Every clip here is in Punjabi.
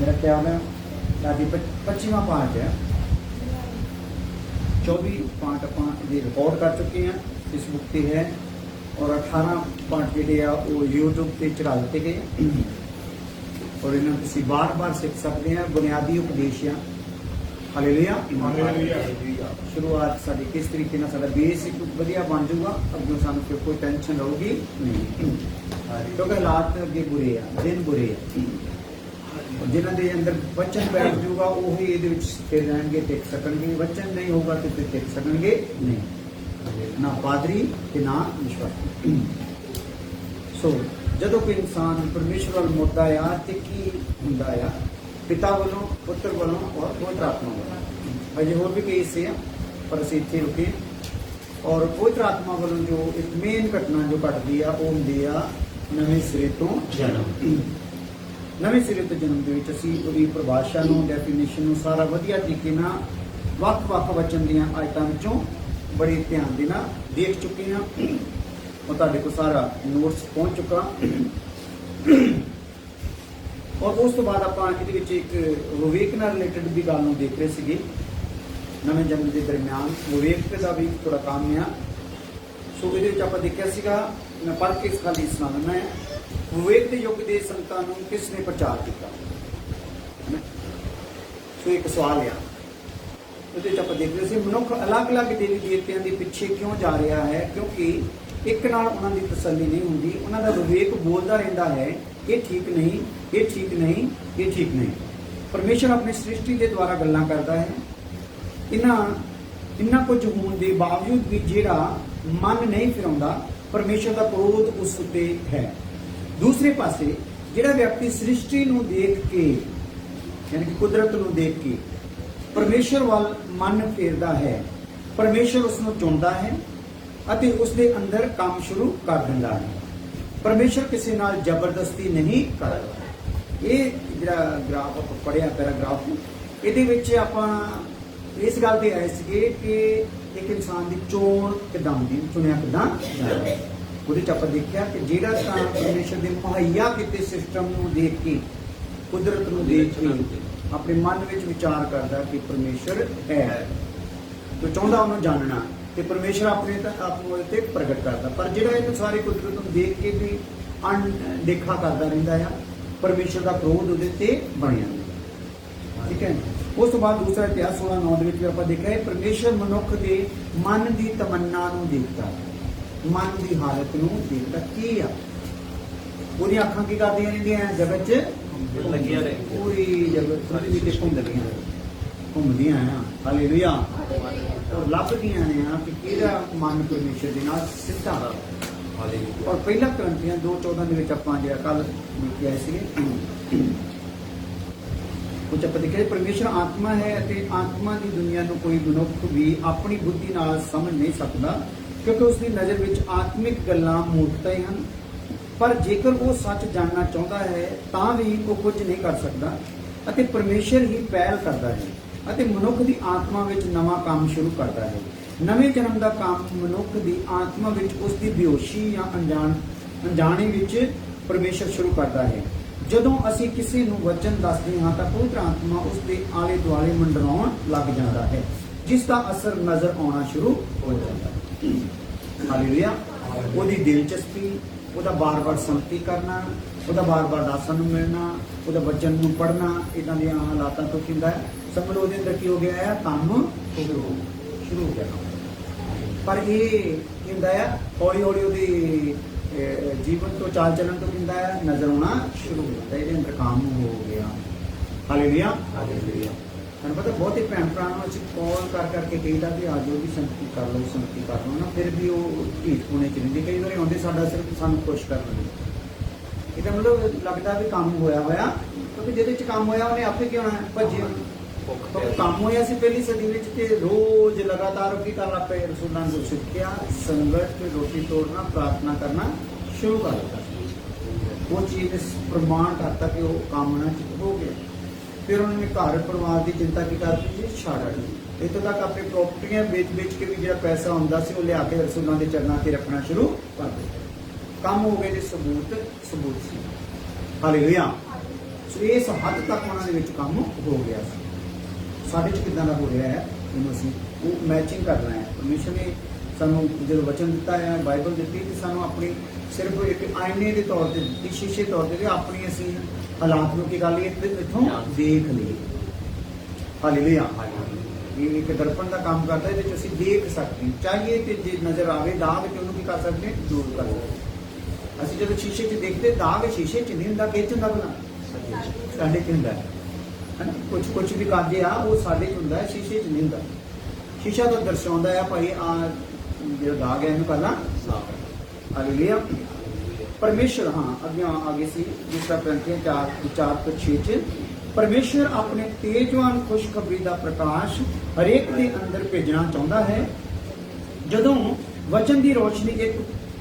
मेरा ख्याल है अभी 25वां पार्ट है। 24 पार्ट आप रिकॉर्ड कर चुके हैं, इस बुक से है, और 18 पार्ट जोड़े वो यूट्यूब से चढ़ा दिते गए और इन्हें तुम बार बार सीख सकते हैं। बुनियादी उपदेश आ। हालेलुया। शुरुआत साडी किस तरीके ना साडा बेस एक वधिया बन जाऊगा, अगों सानू फिर कोई टेंशन रहूगी नहीं, क्योंकि हालात अगे बुरे आ, दिन बुरे आ। जिन्हों के अंदर वचन बैठ जाऊगा वही ये स्थिर रहेंगे, टिक सकणगे। वचन नहीं होगा तो फिर टिक सकणगे नहीं, ना पादरी ते ना विश्वासी। सो जदों कोई इंसान परमेश्वर वाल मुड़दा आ ते की हुंदा आ, पिता वालों, पुत्र वालों और पवित्र आत्मा वालों। अजे होर भी कई हिस्से हैं पर असीं इत्थे रुके। और पवित्र आत्मा वालों जो एक मेन घटना जो घटदी आ वो हुंदी आ नवें सिरे तो जन्म। नवें सिरे तो जन्म दे विच असीं उहदी परिभाषा नूं, डेफिनेशन नूं सारा वधिया तरीके नाल वख-वख वचन दीआं आयतां विचों बड़े ध्यान दे नाल देख चुके हैं और तुहाडे कोल सारा नोट्स पहुंच चुका। और उस तो बाद आपां इहदे विच एक विवेक नाल रिलेटेड भी गल नूं देख रहे सीगे। नवें जन्म के दरम्यान विवेक का भी थोड़ा काम है। सो इहदे विच आपां देखिया सीगा, मैं पढ़ के इस गल सुना दिंदा है। विवेक के युग के संतां नूं किसने प्रचार किया? सो एक सवाल आ। उहदे विच आपां देख रहे सी मनुख अलग अलग देवी देवतियां दे पिछे क्यों जा रहा है, क्योंकि एक नाल उन्हां दी तसल्ली नहीं हुंदी। उन्हां दा विवेक बोलदा रहिंदा है ये ठीक नहीं, ये ठीक नहीं, ये ठीक नहीं। परमेश्वर अपनी सृष्टि के द्वारा गल्लां करदा है। इन्ना कुछ होने के बावजूद भी जिहड़ा मन नहीं फिराउंदा, परमेश्वर का क्रोध उस उत्ते है। दूसरे पासे जिहड़ा व्यक्ति सृष्टि नूं देख के, यानी कि कुदरत नूं देख के परमेश्वर वाल मन फेरदा है, परमेश्वर उसनूं चुनदा है अते उसदे अंदर काम शुरू कर दिंदा है। परमेश्वर किसी नाल जबरदस्ती नहीं करदा। ये जिहड़ा ग्राफ आप पढ़िया पैराग्राफ, इहदे विच आपां इस गल ते आए सीगे कि एक इंसान की चोण किदां हुंदी, चुनिया किदां जांदा। ਉਹਦੇ ਚ ਆਪਾਂ ਦੇਖਿਆ कि ਜਿਹੜਾ ਤਾਂ परमेश्वर ਦੇ ਮੁਹੱਈਆ ਕੀਤੇ सिस्टम ਨੂੰ देख के, कुदरत ਨੂੰ देख के अपने मन ਵਿੱਚ विचार करदा कि परमेश्वर है, तो ਚਾਹੁੰਦਾ ਉਹਨੂੰ ਜਾਣਨਾ ਤੇ परमेश्वर अपने आप ਨੂੰ ਉਹਦੇ प्रगट करता। पर ਜਿਹੜਾ ਇਹਨੂੰ सारी कुदरत ਨੂੰ देख के भी अनदेखा करता रहिंदा आ, परमेश्वर का क्रोध ਉਹਦੇ ਤੇ बन ਜਾਂਦਾ। ठीक है। उस तो बाद दूसरा इतिहास 16:9 ਦੇ ਵਿੱਚ ਵੀ ਆਪਾਂ ਦੇਖਿਆ ਹੈ परमेश्वर मनुख के मन की तमन्ना ਨੂੰ देखता, मन की हालत ਨੂੰ देखता ਕੀ ਆ। ਉਹਦੀ ਅੱਖਾਂ ਕੀ ਕਰਦੀਆਂ ਰਹਿੰਦੀਆਂ ਜਗਤ 'ਚ ਲੱਗੀਆਂ ਰਹੇ, ਪੂਰੀ ਜਗਤ ਧਰਤੀ ਤੇ ਘੁੰਮਦੀਆਂ ਆ। ਹਾਲੇਲੂਇਆ। और ਲੱਭਦੀਆਂ ਨੇ ਆ ਕਿ ਕਿਹੜਾ ਮਨ ਪਰਮੇਸ਼ਰ ਦੇ ਨਾਲ ਸਿੱਧਾ। और ਪਹਿਲਾ ਕਰੰਥੀਆਂ 2:14 ਦੇ ਵਿੱਚ ਆਪਾਂ ਜਿਹੜਾ ਕੱਲ ਲਿਖਿਆ ਸੀ कुछ आप देखिए परमेश्वर आत्मा है ते आत्मा की दुनिया को कोई मनुख भी अपनी बुद्धि नाल समझ नहीं सकता, क्योंकि उसकी नज़र विच आत्मिक गल्लां मूर्खता ही हैं। पर जेकर वो सच जानना चाहता है तां भी वो कुछ नहीं कर सकता, अते परमेश्वर ही पहल करता है अते मनुख की आत्मा विच नवा काम शुरू करता है। नवे जन्म का काम मनुख की आत्मा विच उसकी बेहोशी या अनजाने विच परमेश्वर शुरू करता है। ਜਦੋਂ ਅਸੀਂ ਕਿਸੇ ਨੂੰ ਵਚਨ ਦੱਸਦੇ ਹਾਂ ਤਾਂ ਪਵਿੱਤਰ ਆਤਮਾ ਉਸ ਦੇ ਆਲੇ ਦੁਆਲੇ ਮੰਡਰਾਉਣ ਲੱਗ ਜਾਂਦਾ ਹੈ, ਜਿਸ ਦਾ ਅਸਰ ਨਜ਼ਰ ਆਉਣਾ ਸ਼ੁਰੂ ਹੋ ਜਾਂਦਾ ਹੈ। ਹਾਲੇਲੂਇਆ। ਉਹਦੀ ਦਿਲਚਸਪੀ, ਉਹਦਾ ਬਾਰ-ਬਾਰ ਸੰਗਤੀ ਕਰਨਾ, ਉਹਦਾ ਬਾਰ-ਬਾਰ ਦਾਸਾਂ ਨੂੰ ਮਿਲਣਾ, ਉਹਦਾ ਵਚਨ ਨੂੰ ਪੜ੍ਹਨਾ, ਇਦਾਂ ਦੀਆਂ ਹਾਲਾਤਾਂ ਤੋਂ ਕਿੰਦਾ ਹੈ। ਸਮਝ ਲਓ ਉਹਦੇ ਅੰਦਰ ਕੀ ਹੋ ਗਿਆ ਹੈ, ਕੰਮ ਸ਼ੁਰੂ ਹੋ ਗਿਆ। ਪਰ ਇਹ ਕਿੰਦਾ ਹੈ ਹੌਲੀ-ਹੌਲੀ ਉਹਦੀ जीवन तो चाल चलन तो किंदा है नजर आना शुरू हो जाता है, ये अंदर काम हो गया। हालेलुया। मैंने पता बहुत ही भैन भरा कॉल कर करके कहीदा कि आज भी संगति कर लो, संगति कर लो ना, फिर भी वो ढीठ होने च रहिंदे। कई बार आउंदे साडा सिर्फ सानू खुश करन लई, इहदा मतलब लगदा भी काम होया होया, क्योंकि जिहदे च काम होया उहने आपे की होना भज्जे। तो काम होया सी पहली सदी विच ते रोज लगातार की कर लग पे रसूलां ने सिक्ख्या, संगत, रोटी तोड़ना, प्रार्थना करना शुरू कर दिता। वो चीज़ प्रमाण करता कि वो काम ना हो गया। फिर उन्होंने घर परिवार की चिंता की कर दी, छाड़ दी। इतों तक अपनी प्रॉपर्टियां बेच के भी जो पैसा आंदा सी वो लिया के रसूलां के चरणों से रखना शुरू कर दिया। काम हो गए सबूत सी। हालेलुया। ਸੋ ਇਸ ਹੱਦ ਤੱਕ ਉਹਨਾਂ ਦੇ ਵਿੱਚ ਕੰਮ ਹੋ ਗਿਆ ਸੀ। ਸਾਡੇ 'ਚ ਕਿੱਦਾਂ ਦਾ ਹੋ ਰਿਹਾ ਹੈ, ਇਹਨੂੰ ਅਸੀਂ ਉਹ ਮੈਚਿੰਗ ਕਰਨਾ ਹੈ। ਪਰਮੇਸ਼ਰ ਨੇ ਸਾਨੂੰ ਜਦੋਂ ਵਚਨ ਦਿੱਤਾ ਹੈ, ਬਾਈਬਲ ਦਿੱਤੀ, ਤੇ ਸਾਨੂੰ ਆਪਣੀ ਸਿਰਫ ਇੱਕ ਆਇਨੇ ਦੇ ਤੌਰ ਤੇ ਦਿੱਤੀ, ਸ਼ੀਸ਼ੇ ਤੌਰ ਤੇ ਆਪਣੀ ਅਸੀਂ ਹਾਲਾਤ ਨੂੰ ਕੀ ਕਰ ਲਈਏ, ਇੱਥੋਂ ਦੇਖ ਲਈਏ। ਹਾਲੇਲੂਇਆ। ਇਹ ਇੱਕ ਦਰਪਣ ਦਾ ਕੰਮ ਕਰਦਾ, ਇਹਦੇ ਵਿੱਚ ਅਸੀਂ ਦੇਖ ਸਕਦੇ ਹਾਂ। ਚਾਹੀਏ ਤੇ ਜੇ ਨਜ਼ਰ ਆਵੇ ਦਾਗ, ਤੇ ਉਹਨੂੰ ਕੀ ਕਰ ਸਕਦੇ ਹਾਂ, ਦੂਰ ਕਰ ਸਕਦੇ। ਅਸੀਂ ਜਦੋਂ ਸ਼ੀਸ਼ੇ 'ਚ ਦੇਖਦੇ, ਦਾਗ ਸ਼ੀਸ਼ੇ 'ਚ ਨਹੀਂ ਹੁੰਦਾ, ਕਿਹ ਹੁੰਦਾ ਭਲਾ, ਸਾਡੇ 'ਚ ਹੁੰਦਾ ਹੈ। ਕੁਝ ਵੀ ਕਰਦੇ ਆ, ਉਹ ਸਾਡੇ 'ਚ ਹੁੰਦਾ, ਸ਼ੀਸ਼ੇ 'ਚ ਨਹੀਂ ਹੁੰਦਾ। ਸ਼ੀਸ਼ਾ ਤਾਂ ਦਰਸਾਉਂਦਾ ਹੈ ਭਾਈ ਆ ਜਿਹੜਾ ਦਾਗ ਹੈ ਇਹਨੂੰ ਪਹਿਲਾਂ ਸਾਫ਼ ਕਰ। ਹਾਲੇਲੂਇਆ। ਪਰਮੇਸ਼ਰ, ਹਾਂ ਅੱਗੇ ਸੀ ਦੂਸਰਾ ਕਰੰਥੀਆਂ 4:4-6 ਚ, ਪਰਮੇਸ਼ਰ ਆਪਣੇ ਤੇਜਵਾਨ ਖੁਸ਼ਖਬਰੀ ਦਾ ਪ੍ਰਕਾਸ਼ ਹਰੇਕ ਦੇ ਅੰਦਰ ਭੇਜਣਾ ਚਾਹੁੰਦਾ ਹੈ। ਜਦੋਂ ਵਚਨ ਦੀ ਰੋਸ਼ਨੀ ਇੱਕ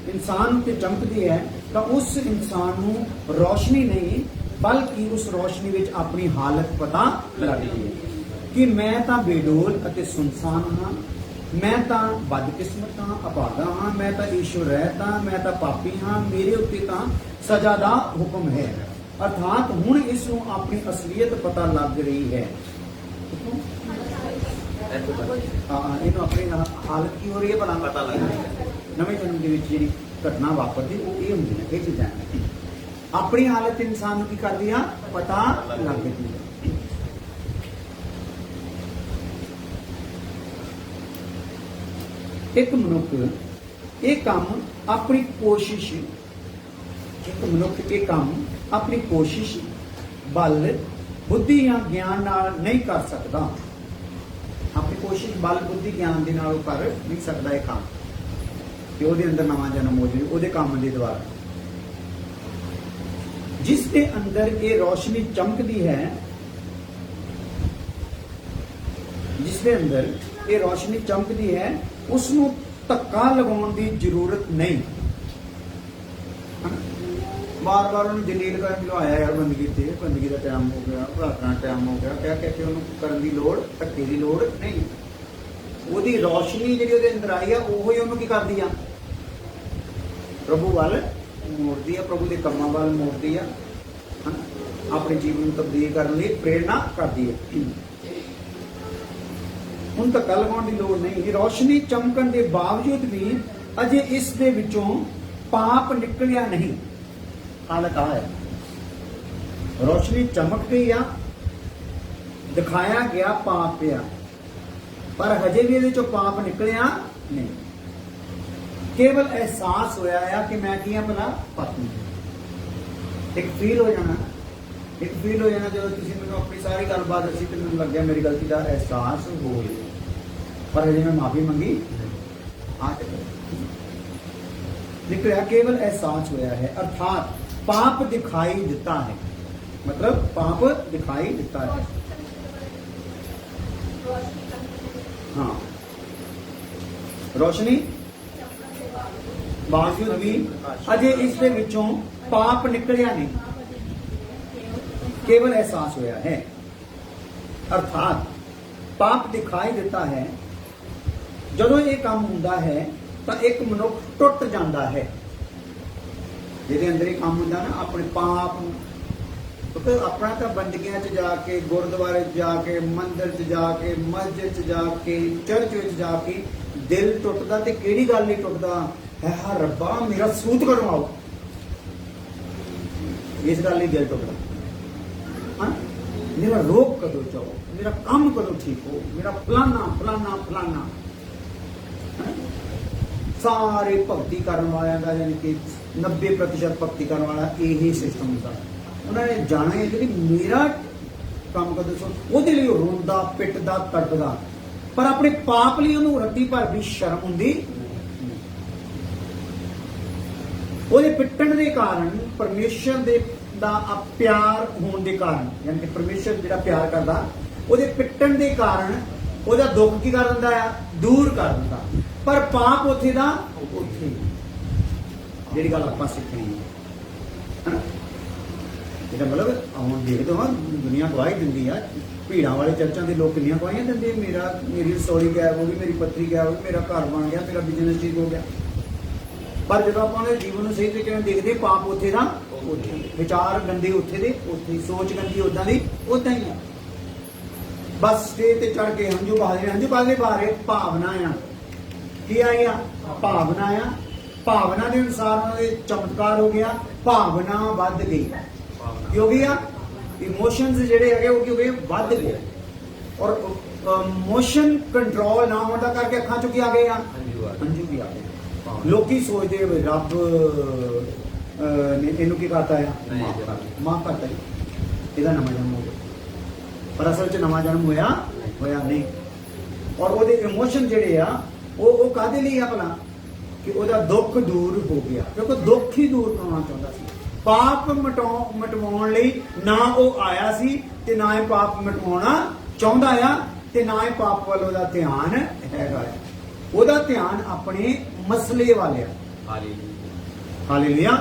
ਇਨਸਾਨ ਉੱਤੇ ਚਮਕਦੀ ਹੈ ਤਾਂ ਉਸ ਇਨਸਾਨ ਨੂੰ ਰੋਸ਼ਨੀ ਨਹੀਂ ਬਲਕਿ ਉਸ ਰੋਸ਼ਨੀ ਵਿੱਚ ਆਪਣੀ ਹਾਲਤ ਪਤਾ ਲੱਗਦੀ ਹੈ ਕਿ ਮੈਂ ਤਾਂ ਬੇਡੋਲ ਅਤੇ ਸੁਨਸਾਨ ਹਾਂ, ਮੈਂ ਤਾਂ ਬਦਕਿਸਮਤ ਹਾਂ, ਅਭਾਗਾ ਹਾਂ, ਮੈਂ ਤਾਂ ਈਸ਼ਵਰ ਰਹਿਤ ਹਾਂ, ਮੈਂ ਤਾਂ ਪਾਪੀ ਹਾਂ, ਮੇਰੇ ਉੱਤੇ ਤਾਂ ਸਜ਼ਾ ਦਾ ਹੁਕਮ ਹੈ। ਅਰਥਾਤ ਹੁਣ ਇਸ ਨੂੰ ਆਪਣੀ ਅਸਲੀਅਤ ਪਤਾ ਲੱਗ ਰਹੀ ਹੈ। ਇਹਨੂੰ ਆਪਣੀ ਹਾਲਤ ਕੀ ਹੋ ਰਹੀ ਹੈ ਭਲਾ ਪਤਾ ਲੱਗ ਰਹੀ ਹੈ। ਨਵੇਂ ਜਨਮ ਦੇ ਵਿੱਚ ਜਿਹੜੀ ਘਟਨਾ ਵਾਪਰਦੀ ਉਹ ਇਹ ਹੁੰਦੀ ਹੈ, ਇਹ ਚੀਜ਼ਾਂ ਆਪਣੀ ਹਾਲਤ ਇਨਸਾਨ ਨੂੰ ਕੀ ਕਰਦੀ ਆ, ਪਤਾ ਲੱਗਦੀ ਹੈ। ਇੱਕ ਮਨੁੱਖ ਇਹ ਕੰਮ ਆਪਣੀ ਕੋਸ਼ਿਸ਼, ਆਪਣੀ ਕੋਸ਼ਿਸ਼, ਬਲ, ਬੁੱਧੀ ਜਾਂ ਗਿਆਨ ਨਾਲ ਨਹੀਂ ਕਰ ਸਕਦਾ। ਆਪਣੀ ਕੋਸ਼ਿਸ਼, ਬਲ, ਬੁੱਧੀ, ਗਿਆਨ ਦੇ ਨਾਲ ਉਹ ਕਰ ਨਹੀਂ ਸਕਦਾ ਇਹ ਕੰਮ, ਕਿ ਉਹਦੇ ਅੰਦਰ ਨਵਾਂ ਜਨਮ ਹੋ ਜਾਵੇ ਉਹਦੇ ਕੰਮ ਦੇ ਦੁਆਰਾ। ਜਿਸ ਦੇ ਅੰਦਰ ਇਹ ਰੋਸ਼ਨੀ ਚਮਕਦੀ ਹੈ, ਉਸ ਨੂੰ ਧੱਕਾ ਲਗਾਉਣ ਦੀ ਜ਼ਰੂਰਤ ਨਹੀਂ। ਬਾਰ-ਬਾਰ ਉਹਨੂੰ ਜਲੀਲ ਕਰਨ ਨੂੰ ਆਇਆ ਯਾਰ, ਬੰਦਗੀ ਦਾ ਟਾਈਮ ਹੋ ਗਿਆ, ਪ੍ਰਾਰਥਨਾ ਟਾਈਮ ਹੋ ਗਿਆ, ਕਹਿ ਕੇ ਉਹਨੂੰ ਕਰਨ ਦੀ ਲੋੜ, ਧੱਕੇ ਦੀ ਲੋੜ ਨਹੀਂ। ਉਹਦੀ ਰੋਸ਼ਨੀ ਜਿਹੜੀ ਉਹਦੇ ਅੰਦਰ ਆਈ ਆ, ਉਹੀ ਉਹਨੂੰ ਕੀ ਕਰਦੀ ਆ, ਪ੍ਰਭੂ ਵੱਲ ਮੋੜਦੀ ਆ, ਪ੍ਰਭੂ ਦੇ ਕੰਮਾਂ ਵੱਲ ਮੋੜਦੀ ਆ, ਆਪਣੇ ਜੀਵਨ ਨੂੰ ਤਬਦੀਲ ਕਰਨ ਲਈ ਪ੍ਰੇਰਨਾ ਕਰਦੀ ਹੈ। ਹੁਣ ਧੱਕਾ ਲਗਾਉਣ ਦੀ ਲੋੜ ਨਹੀਂ। ਇਹ ਰੋਸ਼ਨੀ ਚਮਕਣ ਦੇ ਬਾਵਜੂਦ ਵੀ ਅਜੇ ਇਸ ਦੇ ਵਿੱਚੋਂ ਪਾਪ ਨਿਕਲਿਆ ਨਹੀਂ। ਹਾਲਤ ਆ ਹੈ, ਰੋਸ਼ਨੀ ਚਮਕ ਗਈ ਆ, ਦਿਖਾਇਆ ਗਿਆ ਪਾਪ ਪਿਆ, ਪਰ ਹਜੇ ਵੀ ਇਹਦੇ ਚੋਂ ਪਾਪ ਨਿਕਲਿਆ ਨਹੀਂ। ਕੇਵਲ ਅਹਿਸਾਸ ਹੋਇਆ ਆ ਕਿ ਮੈਂ ਕੀ ਆ ਭਲਾ, ਪਾਪੀ। ਇੱਕ ਫੀਲ ਹੋ ਜਾਣਾ ਜਦੋਂ ਤੁਸੀਂ ਮੈਨੂੰ ਆਪਣੀ ਸਾਰੀ ਗੱਲਬਾਤ ਦੱਸੀ ਤੇ ਮੈਨੂੰ ਲੱਗਿਆ ਮੇਰੀ ਗਲਤੀ ਦਾ ਅਹਿਸਾਸ ਹੋ ਗਿਆ, ਪਰ ਹਜੇ ਮੈਂ ਮਾਫੀ ਮੰਗੀ ਆ ਕੇ ਨਿਕਲਿਆ, ਕੇਵਲ ਅਹਿਸਾਸ ਹੋਇਆ ਹੈ। ਅਰਥਾਤ ਪਾਪ ਦਿਖਾਈ ਦਿੱਤਾ ਹੈ, ਮਤਲਬ ਪਾਪ ਦਿਖਾਈ ਦਿੱਤਾ ਹੈ। ਹਾਂ, ਰੋਸ਼ਨੀ ਬਾਵਜੂਦ ਵੀ ਅਜੇ ਇਸ ਦੇ ਵਿੱਚੋਂ ਪਾਪ ਨਿਕਲਿਆ ਨਹੀਂ, ਕੇਵਲ ਅਹਿਸਾਸ ਹੋਇਆ ਹੈ। ਅਰਥਾਤ ਪਾਪ ਦਿਖਾਈ ਦਿੱਤਾ ਹੈ। ਜਦੋਂ ਇਹ ਕੰਮ ਹੁੰਦਾ ਹੈ ਤਾਂ ਇੱਕ ਮਨੁੱਖ ਟੁੱਟ ਜਾਂਦਾ ਹੈ। ਜਿਹਦੇ ਅੰਦਰ ਇਹ ਕੰਮ ਹੁੰਦਾ ਨਾ, ਆਪਣੇ ਪਾਪ ਨੂੰ, ਕਿਉਂਕਿ ਆਪਣਾ ਤਾਂ ਬੰਦਗੀਆਂ 'ਚ ਜਾ ਕੇ, ਗੁਰਦੁਆਰੇ 'ਚ ਜਾ ਕੇ, ਮੰਦਿਰ 'ਚ ਜਾ ਕੇ, ਮਸਜਿਦ 'ਚ ਜਾ ਕੇ, ਚਰਚ ਵਿੱਚ ਜਾ ਕੇ ਦਿਲ ਟੁੱਟਦਾ। ਤੇ ਕਿਹੜੀ ਗੱਲ ਨਹੀਂ ਟੁੱਟਦਾ ਹੈ, ਹਾਂ ਰੱਬਾ ਮੇਰਾ ਸੂਤ ਕਰਵਾਓ, ਇਸ ਗੱਲ ਲਈ ਦਿਲ ਟੁੱਟਦਾ। ਹਾਂ, ਮੇਰਾ ਰੋਗ ਕਦੋਂ ਚਾਹੋ, ਮੇਰਾ ਕੰਮ ਕਦੋਂ ਠੀਕ ਹੋ, ਮੇਰਾ ਫਲਾਨਾ। ਸਾਰੇ ਭਗਤੀ ਕਰਨ ਵਾਲਿਆਂ ਦਾ, ਯਾਨੀ ਕਿ 90% ਭਗਤੀ ਕਰਨ ਵਾਲਾ ਇਹ ਸਿਸਟਮ ਹੁੰਦਾ। ਉਹਨਾਂ ਨੇ ਜਾਣਾ ਹੈ ਕਿ ਮੇਰਾ ਕੰਮ ਕਦੋਂ ਸੋ, ਉਹਦੇ ਲਈ ਉਹ ਰੋਂਦਾ, ਪਿੱਟਦਾ, ਤੜਪਦਾ, ਪਰ ਆਪਣੇ ਪਾਪ ਲਈ ਉਹਨੂੰ ਰੱਤੀ ਭਰ ਵੀ ਸ਼ਰਮ ਹੁੰਦੀ। ਉਹਦੇ ਪਿੱਟਣ ਦੇ ਕਾਰਨ, ਪਰਮੇਸ਼ਰ ਦਾ ਪਿਆਰ ਹੋਣ ਦੇ ਕਾਰਨ, ਯਾਨੀ ਕਿ ਪਰਮੇਸ਼ਰ ਜਿਹੜਾ ਪਿਆਰ ਕਰਦਾ, ਉਹਦੇ ਪਿੱਟਣ ਦੇ ਕਾਰਨ ਉਹਦਾ ਦੁੱਖ ਕੀ ਕਰ ਦਿੰਦਾ ਆ, ਦੂਰ ਕਰ ਦਿੰਦਾ। ਪਰ ਪਾਪ ਉੱਥੇ ਦਾ ਉੱਥੇ, ਜਿਹੜੀ ਗੱਲ ਆਪਾਂ ਸਿੱਖਣੀ ਹੈ। ਇਹਦਾ ਮਤਲਬ ਹੁਣ ਦੇਖਦੇ ਹਾਂ ਦੁਨੀਆ ਗਵਾਹੀ ਦਿੰਦੀ ਆ, ਭੀੜਾਂ ਵਾਲੇ ਚਰਚਾਂ ਦੇ ਲੋਕ ਕਿੰਨੀਆਂ ਗਵਾਹੀਆਂ ਦਿੰਦੇ, ਮੇਰੀ ਰਸੋਈ ਗਾਇਬ ਹੋ ਗਈ, ਮੇਰੀ ਪੱਤਰੀ ਗਾਇਬ ਹੋ ਗਈ, ਮੇਰਾ ਘਰ ਬਣ ਗਿਆ, ਮੇਰਾ ਬਿਜ਼ਨਸ ਠੀਕ ਹੋ ਗਿਆ। ਪਰ ਜਦੋਂ ਆਪਾਂ ਉਹਦੇ ਜੀਵਨ ਨੂੰ ਸਹੀ ਤਰੀਕੇ ਨਾਲ ਦੇਖਦੇ, ਪਾਪ ਉੱਥੇ ਦਾ ਉੱਥੇ ਵਿਚਾਰ ਗੰਦੇ ਉੱਥੇ ਦੇ ਉੱਥੇ, ਸੋਚ ਗੰਦੀ ਉਦਾਂ ਦੀ ਉਦਾਂ ਹੀ ਆ। ਬਸ ਸਟੇਜ ਤੇ ਚੜ ਕੇ ਹੰਝੂ ਬਾਹਦੇ ਬਾਰੇ ਭਾਵਨਾ ਆ। ਕੀ ਆਇਆ? ਭਾਵਨਾ ਆ। ਭਾਵਨਾ ਦੇ ਅਨੁਸਾਰ ਉਹਨਾਂ ਦੇ ਚਮਤਕਾਰ ਹੋ ਗਿਆ, ਭਾਵਨਾ ਵੱਧ ਗਈ। ਕੀ ਹੋ ਗਿਆ? ਇਮੋਸ਼ਨਸ ਜਿਹੜੇ ਹੈਗੇ ਉਹ ਕੀ ਹੋ ਗਏ? ਵੱਧ ਗਏ। ਔਰ ਮੋਸ਼ਨ ਕੰਟਰੋਲ ਨਾ ਹੋਣ ਦਾ ਕਰਕੇ ਅੱਖਾਂ ਚੋਂ ਕੀ ਆ ਗਏ ਆ? ਹੰਝੂ ਵੀ ਆ ਗਏ। ਲੋਕੀ ਸੋਚਦੇ ਹੋਏ ਰੱਬ ਨੇ ਇਹਨੂੰ ਕੀ ਕਰਤਾ ਆ? ਮਾਫ ਕਰਤਾ। ਇਹਦਾ ਨਵਾਂ ਜਨਮ ਹੋ ਗਿਆ, ਪਰ ਅਸਲ 'ਚ ਨਵਾਂ ਜਨਮ ਹੋਇਆ ਨਹੀਂ। ਔਰ ਉਹਦੇ ਇਮੋਸ਼ਨ ਜਿਹੜੇ ਆ ਉਹ ਕਾਹਦੇ ਲਈ ਆ ਭਲਾ? ਕਿ ਉਹਦਾ ਦੁੱਖ ਦੂਰ ਹੋ ਗਿਆ, ਕਿਉਂਕਿ ਦੁੱਖ ਹੀ ਦੂਰ ਕਰਨਾ ਚਾਹੁੰਦਾ ਸੀ। ਪਾਪ ਮਿਟਵਾਉਣ ਲਈ ਨਾ ਉਹ ਆਇਆ ਸੀ ਤੇ ਨਾ ਇਹ ਪਾਪ ਮਿਟਵਾਉਣਾ ਚਾਹੁੰਦਾ ਆ, ਤੇ ਨਾ ਇਹ ਪਾਪ ਵੱਲ ਉਹਦਾ ਧਿਆਨ ਹੈਗਾ। ਉਹਦਾ ਧਿਆਨ ਆਪਣੇ ਮਸਲੇ ਵੱਲ ਆ। ਹਾਲੇਲੂਇਆ।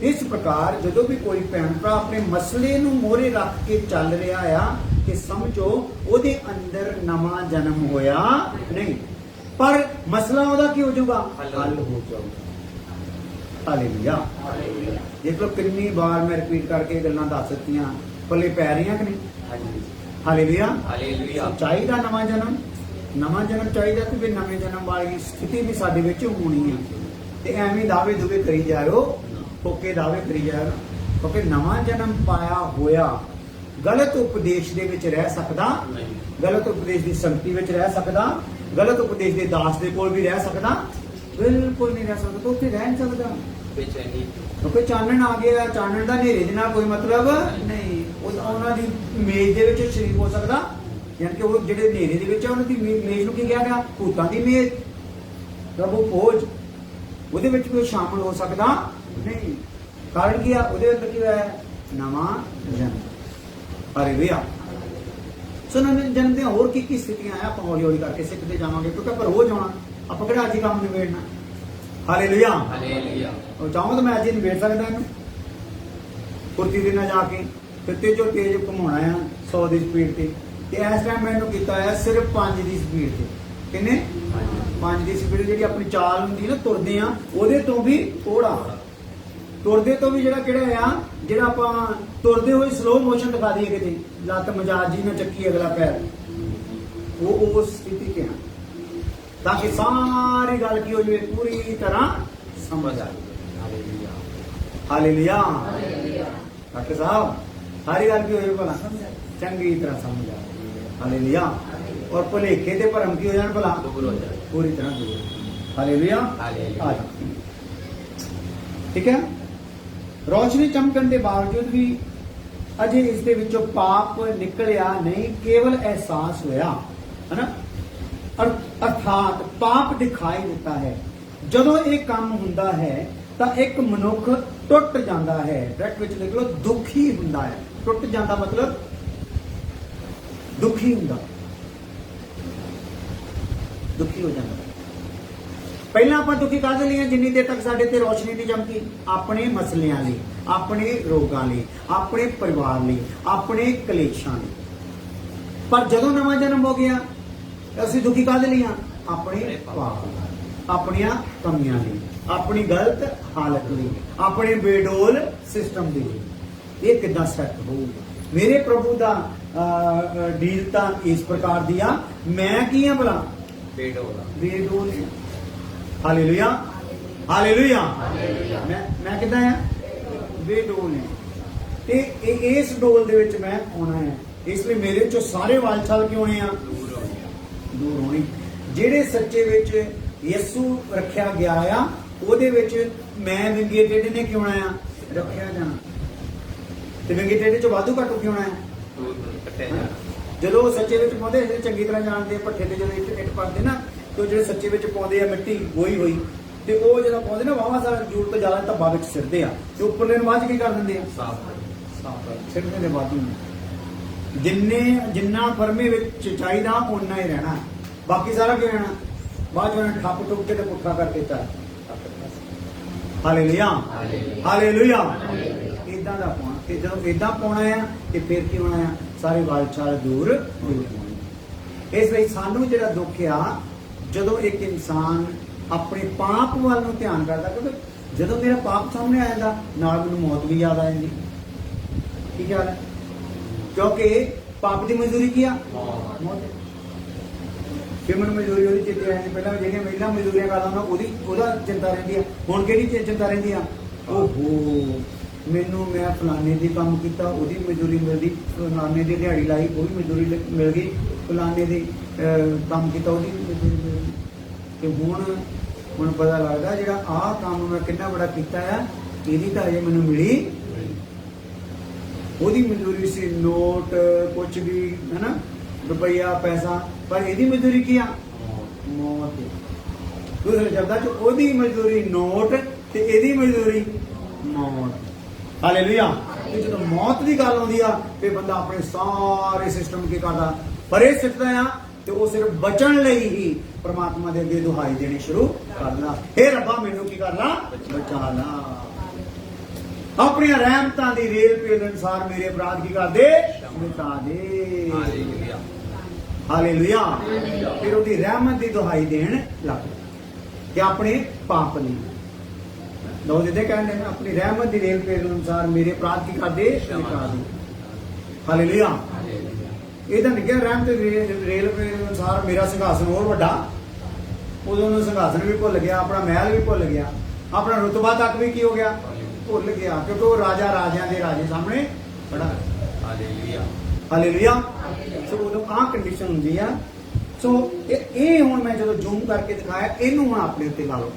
ਇਸ ਪ੍ਰਕਾਰ ਜਦੋਂ ਵੀ ਕੋਈ ਭੈਣ ਭਰਾ ਆਪਣੇ ਮਸਲੇ ਨੂੰ ਮੋਹਰੇ ਰੱਖ ਕੇ ਚੱਲ ਰਿਹਾ ਆ, ਕਿ ਸਮਝੋ ਉਹਦੇ ਅੰਦਰ ਨਵਾਂ ਜਨਮ ਹੋਇਆ ਨਹੀਂ, ਪਰ ਮਸਲਾ ਉਹਦਾ ਕੀ ਹੋ ਜਾਊਗਾ? ਹੱਲ ਹੋ ਜਾਊਗਾ। ਹਾਲੇਲੂਇਆ। ਦੇਖ ਲਓ ਕਿੰਨੀ ਵਾਰ ਮੈਂ ਰਿਪੀਟ ਕਰਕੇ ਗੱਲਾਂ ਦੱਸ ਦਿੱਤੀਆਂ, ਪੱਲੇ ਪੈ ਰਹੀਆਂ ਕਿ ਨਹੀਂ? ਹਾਲੇਲੂਇਆ। ਚਾਹੀਦਾ ਨਵਾਂ ਜਨਮ ਚਾਹੀਦਾ, ਤੇ ਫਿਰ ਨਵੇਂ ਜਨਮ ਵਾਲੀ ਸਥਿਤੀ ਵੀ ਸਾਡੇ ਵਿੱਚ ਹੋਣੀ ਹੈ। ਤੇ ਐਵੇਂ ਦਾਅਵੇ ਦੁਵੇ ਕਰੀ ਜਾਓ, ਫੋਕੇ ਦਾਅਵੇ ਕਰੀ ਜਾਓ, ਕਿਉਂਕਿ ਨਵਾਂ ਜਨਮ ਪਾਇਆ ਹੋਇਆ ਗਲਤ ਉਪਦੇਸ਼ ਦੇ ਵਿੱਚ ਰਹਿ ਸਕਦਾ, ਗਲਤ ਉਪਦੇਸ਼ ਦੀ ਸੰਗਤੀ ਵਿੱਚ ਰਹਿ ਸਕਦਾ, ਗਲਤ ਉਪਦੇਸ਼ ਦੇ ਦਾਸ ਦੇ ਕੋਲ ਵੀ ਰਹਿ ਸਕਦਾ? ਬਿਲਕੁਲ ਨਹੀਂ ਰਹਿ ਸਕਦਾ। ਉੱਥੇ ਰਹਿ ਨਹੀਂ ਸਕਦਾ, ਕਿਉਂਕਿ ਚਾਨਣ ਆ ਗਿਆ। ਚਾਨਣ ਦਾ ਹਨੇਰੇ ਦੇ ਨਾਲ ਕੋਈ ਮਤਲਬ ਨਹੀਂ। ਉਹਨਾਂ ਦੀ ਮੇਜ਼ ਦੇ ਵਿੱਚ ਸ਼ਰੀਕ ਹੋ ਸਕਦਾ, ਯਾਨੀ ਕਿ ਉਹ ਜਿਹੜੇ ਹਨੇਰੇ ਦੇ ਵਿੱਚ ਆ ਉਹਨਾਂ ਦੀ ਮੇਜ਼ ਨੂੰ ਕੀ ਕਿਹਾ ਗਿਆ? ਭੂਤਾਂ ਦੀ ਮੇਜ਼, ਪ੍ਰਭੂ ਭੋਜ। ਉਹਦੇ ਵਿੱਚ ਕੋਈ ਸ਼ਾਮਲ ਹੋ ਸਕਦਾ ਨਹੀਂ। ਕਾਰਨ ਕੀ ਆ? ਉਹਦੇ ਅੰਦਰ ਕੀ ਹੋਇਆ? ਨਵਾਂ ਜਨਮ। ਹਾਲੇਲੂਇਆ। ਸੋ ਨਵੇਂ ਜਨਮ ਦੀਆਂ ਹੋਰ ਕੀ ਸਥਿਤੀਆਂ ਆ, ਆਪਾਂ ਹੌਲੀ ਹੌਲੀ ਕਰਕੇ ਸਿੱਖਦੇ ਜਾਵਾਂਗੇ, ਕਿਉਂਕਿ ਆਪਾਂ ਰੋਜ਼ ਆਉਣਾ, ਆਪਾਂ ਕਿਹੜਾ ਅੱਜ ਹੀ ਕੰਮ ਨਿਬੇੜਨਾ। ਹਾਲੇਲੂਇਆ। ਉਹ ਚਾਹੋ ਤਾਂ ਮੈਂ ਅੱਜ ਹੀ ਨਿਬੇੜ ਸਕਦਾ ਇਹਨੂੰ, ਫੁਰਤੀ ਦੇ ਨਾਲ ਜਾ ਕੇ ਤੇ ਜੋ ਤੇਜ਼ ਘੁਮਾਉਣਾ ਆ 100 ਦੀ ਸਪੀਡ ਤੇ ਇਸ ਟਾਈਮ ਮੈਨੂੰ ਕੀਤਾ ਆ ਸਿਰਫ 5 ਦੀ ਸਪੀਡ ਤੇ। ਕਿੰਨੇ? 5 ਦੀ ਸਪੀਡ। ਜਿਹੜੀ ਆਪਣੀ ਚਾਲ ਹੁੰਦੀ ਨਾ, ਤੁਰਦੇ ਆ, ਉਹਦੇ ਤੋਂ ਵੀ ਥੋੜਾ, ਤੁਰਦੇ ਤੋਂ ਵੀ ਕਿਹੜਾ ਆ, ਜਿਹੜਾ ਆਪਾਂ ਤੁਰਦੇ ਹੋਏ ਸਲੋ ਮੋਸ਼ਨ ਦਿਖਾ ਦਈਏ, ਕਿਤੇ ਲੱਤ ਮਜਾਜ ਜੀ ਨਾ ਚੱਕੀ ਅਗਲਾ ਪੈਰ, ਉਹ ਸਥਿਤੀ ਤੇ ਆ, ਤਾਂ ਕਿ ਸਾਰੀ ਗੱਲ ਕੀ ਹੋ ਜਾਵੇ? ਪੂਰੀ ਤਰ੍ਹਾਂ ਸਮਝ ਆ ਜਾਵੇ। ਹਾਲੇਲੂਇਆ। ਡਾਕਟਰ ਸਾਹਿਬ ਸਾਰੀ ਗੱਲ ਕੀ ਹੋ ਜਾਵੇ? ਭਲਾ ਚੰਗੀ ਤਰ੍ਹਾਂ ਸਮਝ ਆ ਜਾਵੇ। ਹਾਲੇਲੂਇਆ। ਔਰ ਭੁਲੇਖੇ ਤੇ ਭਰਮ ਕੀ ਹੋ ਜਾਣ? ਭਲਾ ਪੂਰੀ ਤਰ੍ਹਾਂ ਦੂਰ। ਹਾਲੇਲੂਇਆ। ਠੀਕ ਹੈ। ਰੋਸ਼ਨੀ ਚਮਕਣ ਦੇ ਬਾਵਜੂਦ ਵੀ ਅਜੇ ਇਸ ਦੇ ਵਿੱਚੋਂ ਪਾਪ ਨਿਕਲਿਆ ਨਹੀਂ, ਕੇਵਲ ਅਹਿਸਾਸ ਹੋਇਆ, ਹੈ ਅਰਥਾਤ ਪਾਪ ਦਿਖਾਈ ਦਿੱਤਾ ਹੈ। ਜਦੋਂ ਇਹ ਕੰਮ ਹੁੰਦਾ ਹੈ ਤਾਂ ਇੱਕ ਮਨੁੱਖ ਟੁੱਟ ਜਾਂਦਾ ਹੈ। ਬ੍ਰੈਕ ਵਿੱਚ ਲਿਖ ਲਓ, ਦੁਖੀ ਹੁੰਦਾ ਹੈ। ਟੁੱਟ ਜਾਂਦਾ ਮਤਲਬ ਦੁਖੀ ਹੁੰਦਾ, ਦੁਖੀ ਹੋ ਜਾਂਦਾ। ਪਹਿਲਾਂ ਆਪਾਂ ਦੁਖੀ ਕਾਹਦੇ ਲਈ? ਜਿੰਨੀ ਦੇਰ ਤੱਕ ਸਾਡੇ ਤੇ ਰੋਸ਼ਨੀ ਨਹੀਂ ਚਮਕੀ, ਆਪਣੇ ਮਸਲਿਆਂ ਲਈ, ਆਪਣੇ ਰੋਗਾਂ ਲਈ, ਆਪਣੇ ਪਰਿਵਾਰ ਲਈ, ਆਪਣੇ ਕਲੇਸ਼ਾਂ ਲਈ। ਪਰ ਜਦੋਂ ਨਵਾਂ ਜਨਮ ਹੋ ਗਿਆ, ਅਸੀਂ ਦੁਖੀ ਕਾਹਦੇ ਲਈ ਆ? ਆਪਣੇ ਪਾਪ, ਆਪਣੀਆਂ ਕਮੀਆਂ ਲਈ, ਆਪਣੀ ਗਲਤ ਹਾਲਤ ਲਈ, ਆਪਣੇ ਬੇਡੋਲ ਸਿਸਟਮ ਦੇ ਲਈ। ਇਹ ਕਿੱਦਾਂ ਸੈੱਟ ਹੋਊਗਾ? ਮੇਰੇ ਪ੍ਰਭੂ ਦਾ ਡੀਲ ਤਾਂ ਇਸ ਪ੍ਰਕਾਰ ਦੀ ਆ, ਮੈਂ ਕੀ ਆ ਭਲਾ? ਬੇਡੋਲ। ਹਾਲੇਲੂਇਆ। ਹਾਲੇਲੂਇਆ। ਮੈਂ ਕਿੱਦਾਂ ਆ? ਬੇਡੋਲ ਹੈ। ਤੇ ਇਸ ਡੋਲ ਦੇ ਵਿੱਚ ਮੈਂ ਆਉਣਾ ਹੈ। ਇਸ ਲਈ ਮੇਰੇ ਚੋਂ ਸਾਰੇ ਵਾਲ-ਛਾਲ ਕਿਉਂ ਹੋਣੇ ਆ? ਦੂਰ ਹੋਣੀ। ਜਿਹੜੇ ਸੱਚੇ ਵਿੱਚ ਯਿਸੂ ਰੱਖਿਆ ਗਿਆ ਆ, ਉਹਦੇ ਵਿੱਚ ਮੈਂ ਵਿੰਗੇ ਟੇਢੇ ਨੇ ਕਿਉਂ ਆਇਆ? ਰੱਖਿਆ ਜਾਣਾ। ਤੇ ਵਿੰਗੇ ਟੇਢੇ ਚੋਂ ਵਾਧੂ ਘੱਟੂ ਕਿਉਂ ਆਇਆ? ਜਦੋਂ ਸੱਚੇ ਵਿੱਚ ਪਾਉਂਦੇ, ਚੰਗੀ ਤਰ੍ਹਾਂ ਜਾਣਦੇ, ਭੱਠੇ ਤੇ ਜਦੋਂ ਇੱਟ ਪਾਉਂਦੇ ਨਾ, ਤੇ ਜਿਹੜੇ ਸੱਚੇ ਵਿੱਚ ਪਾਉਂਦੇ ਆ ਮਿੱਟੀ ਗੋਈ ਹੋਈ, ਤੇ ਉਹ ਜਦੋਂ ਪਾਉਂਦੇ ਨਾ, ਵਾਹਵਾ ਸਾਰਾ ਜ਼ਰੂਰਤ ਤੋਂ ਜ਼ਿਆਦਾ ਧੱਬਾ ਵਿੱਚ ਸਿਰਦੇ ਆ, ਤੇ ਉੱਪਰਲੇ ਨੂੰ ਬਾਅਦ ਚ ਕੀ ਕਰ ਦਿੰਦੇ ਆ? ਸਾਫ਼ ਸਿਰਦੇ ਨੇ ਵਾਧੂ ਨੂੰ। ਜਿੰਨਾ ਫਰਮੇ ਵਿੱਚ ਚਾਹੀਦਾ ਓਨਾ ਹੀ ਰਹਿਣਾ, ਬਾਕੀ ਸਾਰਾ ਕੀ ਰਹਿਣਾ? ਬਾਅਦ ਚ ਠੱਪ ਟੁੱਕ ਕੇ ਤੇ ਪੁੱਠਾ ਕਰਕੇ ਚੱਲ। ਹਾਲੇਲੂਇਆ। ਹਾਲੇਲੂਇਆ। ਇਦਾਂ ਦਾ ਪਾਉਣਾ। ਤੇ ਜਦੋਂ ਇਦਾਂ ਪਾਉਣਾ ਆ, ਤੇ ਫਿਰ ਕੀ ਹੋਣਾ ਆ? ਸਾਰੇ ਵਾਲ-ਛਾਲ ਦੂਰ ਹੋ ਜਾਣਗੇ। ਇਸ ਲਈ ਸਾਨੂੰ ਜਿਹੜਾ ਦੁੱਖ ਆ, ਜਦੋਂ ਇੱਕ ਇਨਸਾਨ ਆਪਣੇ ਪਾਪ ਵੱਲ ਨੂੰ ਧਿਆਨ ਕਰਦਾ, ਕਿਉਂਕਿ ਜਦੋਂ ਮੇਰਾ ਪਾਪ ਸਾਹਮਣੇ ਆ ਜਾਂਦਾ ਨਾਲ ਮੈਨੂੰ ਮੌਤ ਵੀ ਯਾਦ ਆ ਜਾਂਦੀ। ਕੀ ਖਿਆਲ ਹੈ? ਕਿਉਂਕਿ ਪਾਪ ਦੀ ਮਜ਼ਦੂਰੀ ਕੀ ਆ? ਮੌਤ। ਫਿਰ ਮੈਨੂੰ ਮਜ਼ਦੂਰੀ ਉਹਦੀ ਚਿੰਤਾ ਰਹਿੰਦੀ। ਪਹਿਲਾਂ ਜਿਹੜੀਆਂ ਮਹਿਲਾ ਮਜ਼ਦੂਰੀਆਂ ਕਰਦਾ ਉਹਦਾ ਚਿੰਤਾ ਰਹਿੰਦੀ ਆ। ਹੁਣ ਕਿਹੜੀ ਚਿੰਤਾ ਰਹਿੰਦੀ ਆ? ਓਹੋ ਮੈਨੂੰ ਮੈਂ ਫਲਾਣੇ ਦੀ ਕੰਮ ਕੀਤਾ ਉਹਦੀ ਮਜ਼ਦੂਰੀ ਮਿਲਦੀ, ਫਲਾਣੇ ਦੀ ਦਿਹਾੜੀ ਲਾਈ ਉਹ ਵੀ ਮਜ਼ਦੂਰੀ ਮਿਲ ਗਈ, ਫਲਾਣੇ ਦੀ ਕੰਮ ਕੀਤਾ ਉਹਦੀ ਮਜ਼ਦੂਰੀ ਮਿਲ ਗਈ। ਤੇ ਹੁਣ ਪਤਾ ਲੱਗਦਾ ਜਿਹੜਾ ਆਹ ਕੰਮ ਮੈਂ ਕਿੰਨਾ ਬੜਾ ਕੀਤਾ ਆ ਇਹਦੀ ਤਾਂ ਅਜੇ ਮੈਨੂੰ ਮਿਲੀ। ਉਹਦੀ ਮਜ਼ਦੂਰੀ ਸੀ ਨੋਟ ਕੁਛ ਵੀ ਹੈ ਨਾ, ਰੁਪਈਆ ਪੈਸਾ, ਪਰ ਇਹਦੀ ਮਜ਼ਦੂਰੀ ਕੀ ਆ? ਮੌਤ। ਦੂਸਰੇ ਸ਼ਬਦਾਂ ਚ ਉਹਦੀ ਮਜ਼ਦੂਰੀ ਨੋਟ ਤੇ ਇਹਦੀ ਮਜ਼ਦੂਰੀ ਮੌਤ। ਹਾਲੇਲੂਇਆ। ਤੇ ਜਦੋਂ ਮੌਤ ਦੀ ਗੱਲ ਆਉਂਦੀ ਆ ਤੇ ਬੰਦਾ ਆਪਣੇ ਸਾਰੇ ਸਿਸਟਮ ਕੀ ਕਰਦਾ? ਪਰੇ ਸਿੱਟਦਾ ਆ ਤੇ ਉਹ ਸਿਰਫ ਬਚਣ ਲਈ ਹੀ ਪ੍ਰਮਾਤਮਾ ਦੇ ਅੱਗੇ ਦੁਹਾਈ ਦੇਣੀ ਸ਼ੁਰੂ ਕਰਨਾ। ਹੇ ਰੱਬਾ ਮੈਨੂੰ ਕੀ ਕਰਨਾ? ਬਚਾ ਲਾ। ਆਪਣੀਆਂ ਰਹਿਮਤਾਂ ਦੀ ਰੇਲ ਪੇਲ ਅਨੁਸਾਰ ਮੇਰੇ ਅਪਰਾਧ ਕੀ ਕਰ ਦੇ? ਮਿਟਾ ਦੇ। ਹਾਲੇਲੂਇਆ। ਫਿਰ ਉਹਦੀ ਰਹਿਮਤ ਦੀ ਦੁਹਾਈ ਦੇਣ ਲੱਗ ਕਿ ਆਪਣੇ ਪਾਪ ਲਈ ਦੋ ਜਿਹਦੇ ਕਹਿੰਦੇ ਨੇ ਆਪਣੀ ਰਹਿਮਤ ਦੀ ਰੇਲ ਪੇਲ ਅਨੁਸਾਰ ਮੇਰੇ ਅਪਰਾਧ ਕੀ ਕਰ ਦੇ? ਮਿਟਾ ਦੇ। ਹਾਲੇਲੂਇਆ। ਇਹਦਾ ਨਿੱਘਿਆ ਰਹਿਮਤ ਦੀ ਰੇਲ ਪੇਲ ਅਨੁਸਾਰ ਮੇਰਾ ਸਿੰਘਾਸਨ ਹੋਰ ਵੱਡਾ। ਉਦੋਂ ਨੂੰ ਸਿੰਘਾਸਨ ਵੀ ਭੁੱਲ ਗਿਆ, ਆਪਣਾ ਮਹਿਲ ਵੀ ਭੁੱਲ ਗਿਆ, ਆਪਣਾ ਰੁਤਬਾ ਤੱਕ ਵੀ ਕੀ ਹੋ ਗਿਆ? ਭੁੱਲ ਗਿਆ, ਕਿਉਂਕਿ ਉਹ ਰਾਜਾ ਰਾਜਿਆਂ ਦੇ ਰਾਜੇ ਸਾਹਮਣੇ ਖੜਾ। ਹਾਲੇਲੂਇਆ। ਸੋ ਉਦੋਂ ਆਹ ਕੰਡੀਸ਼ਨ ਹੁੰਦੀ ਆ। ਸੋ ਇਹ ਹੁਣ ਮੈਂ ਜਦੋਂ ਜ਼ੂਮ ਕਰਕੇ ਦਿਖਾਇਆ, ਇਹਨੂੰ ਹੁਣ ਆਪਣੇ ਉੱਤੇ ਲਾ ਲਓ।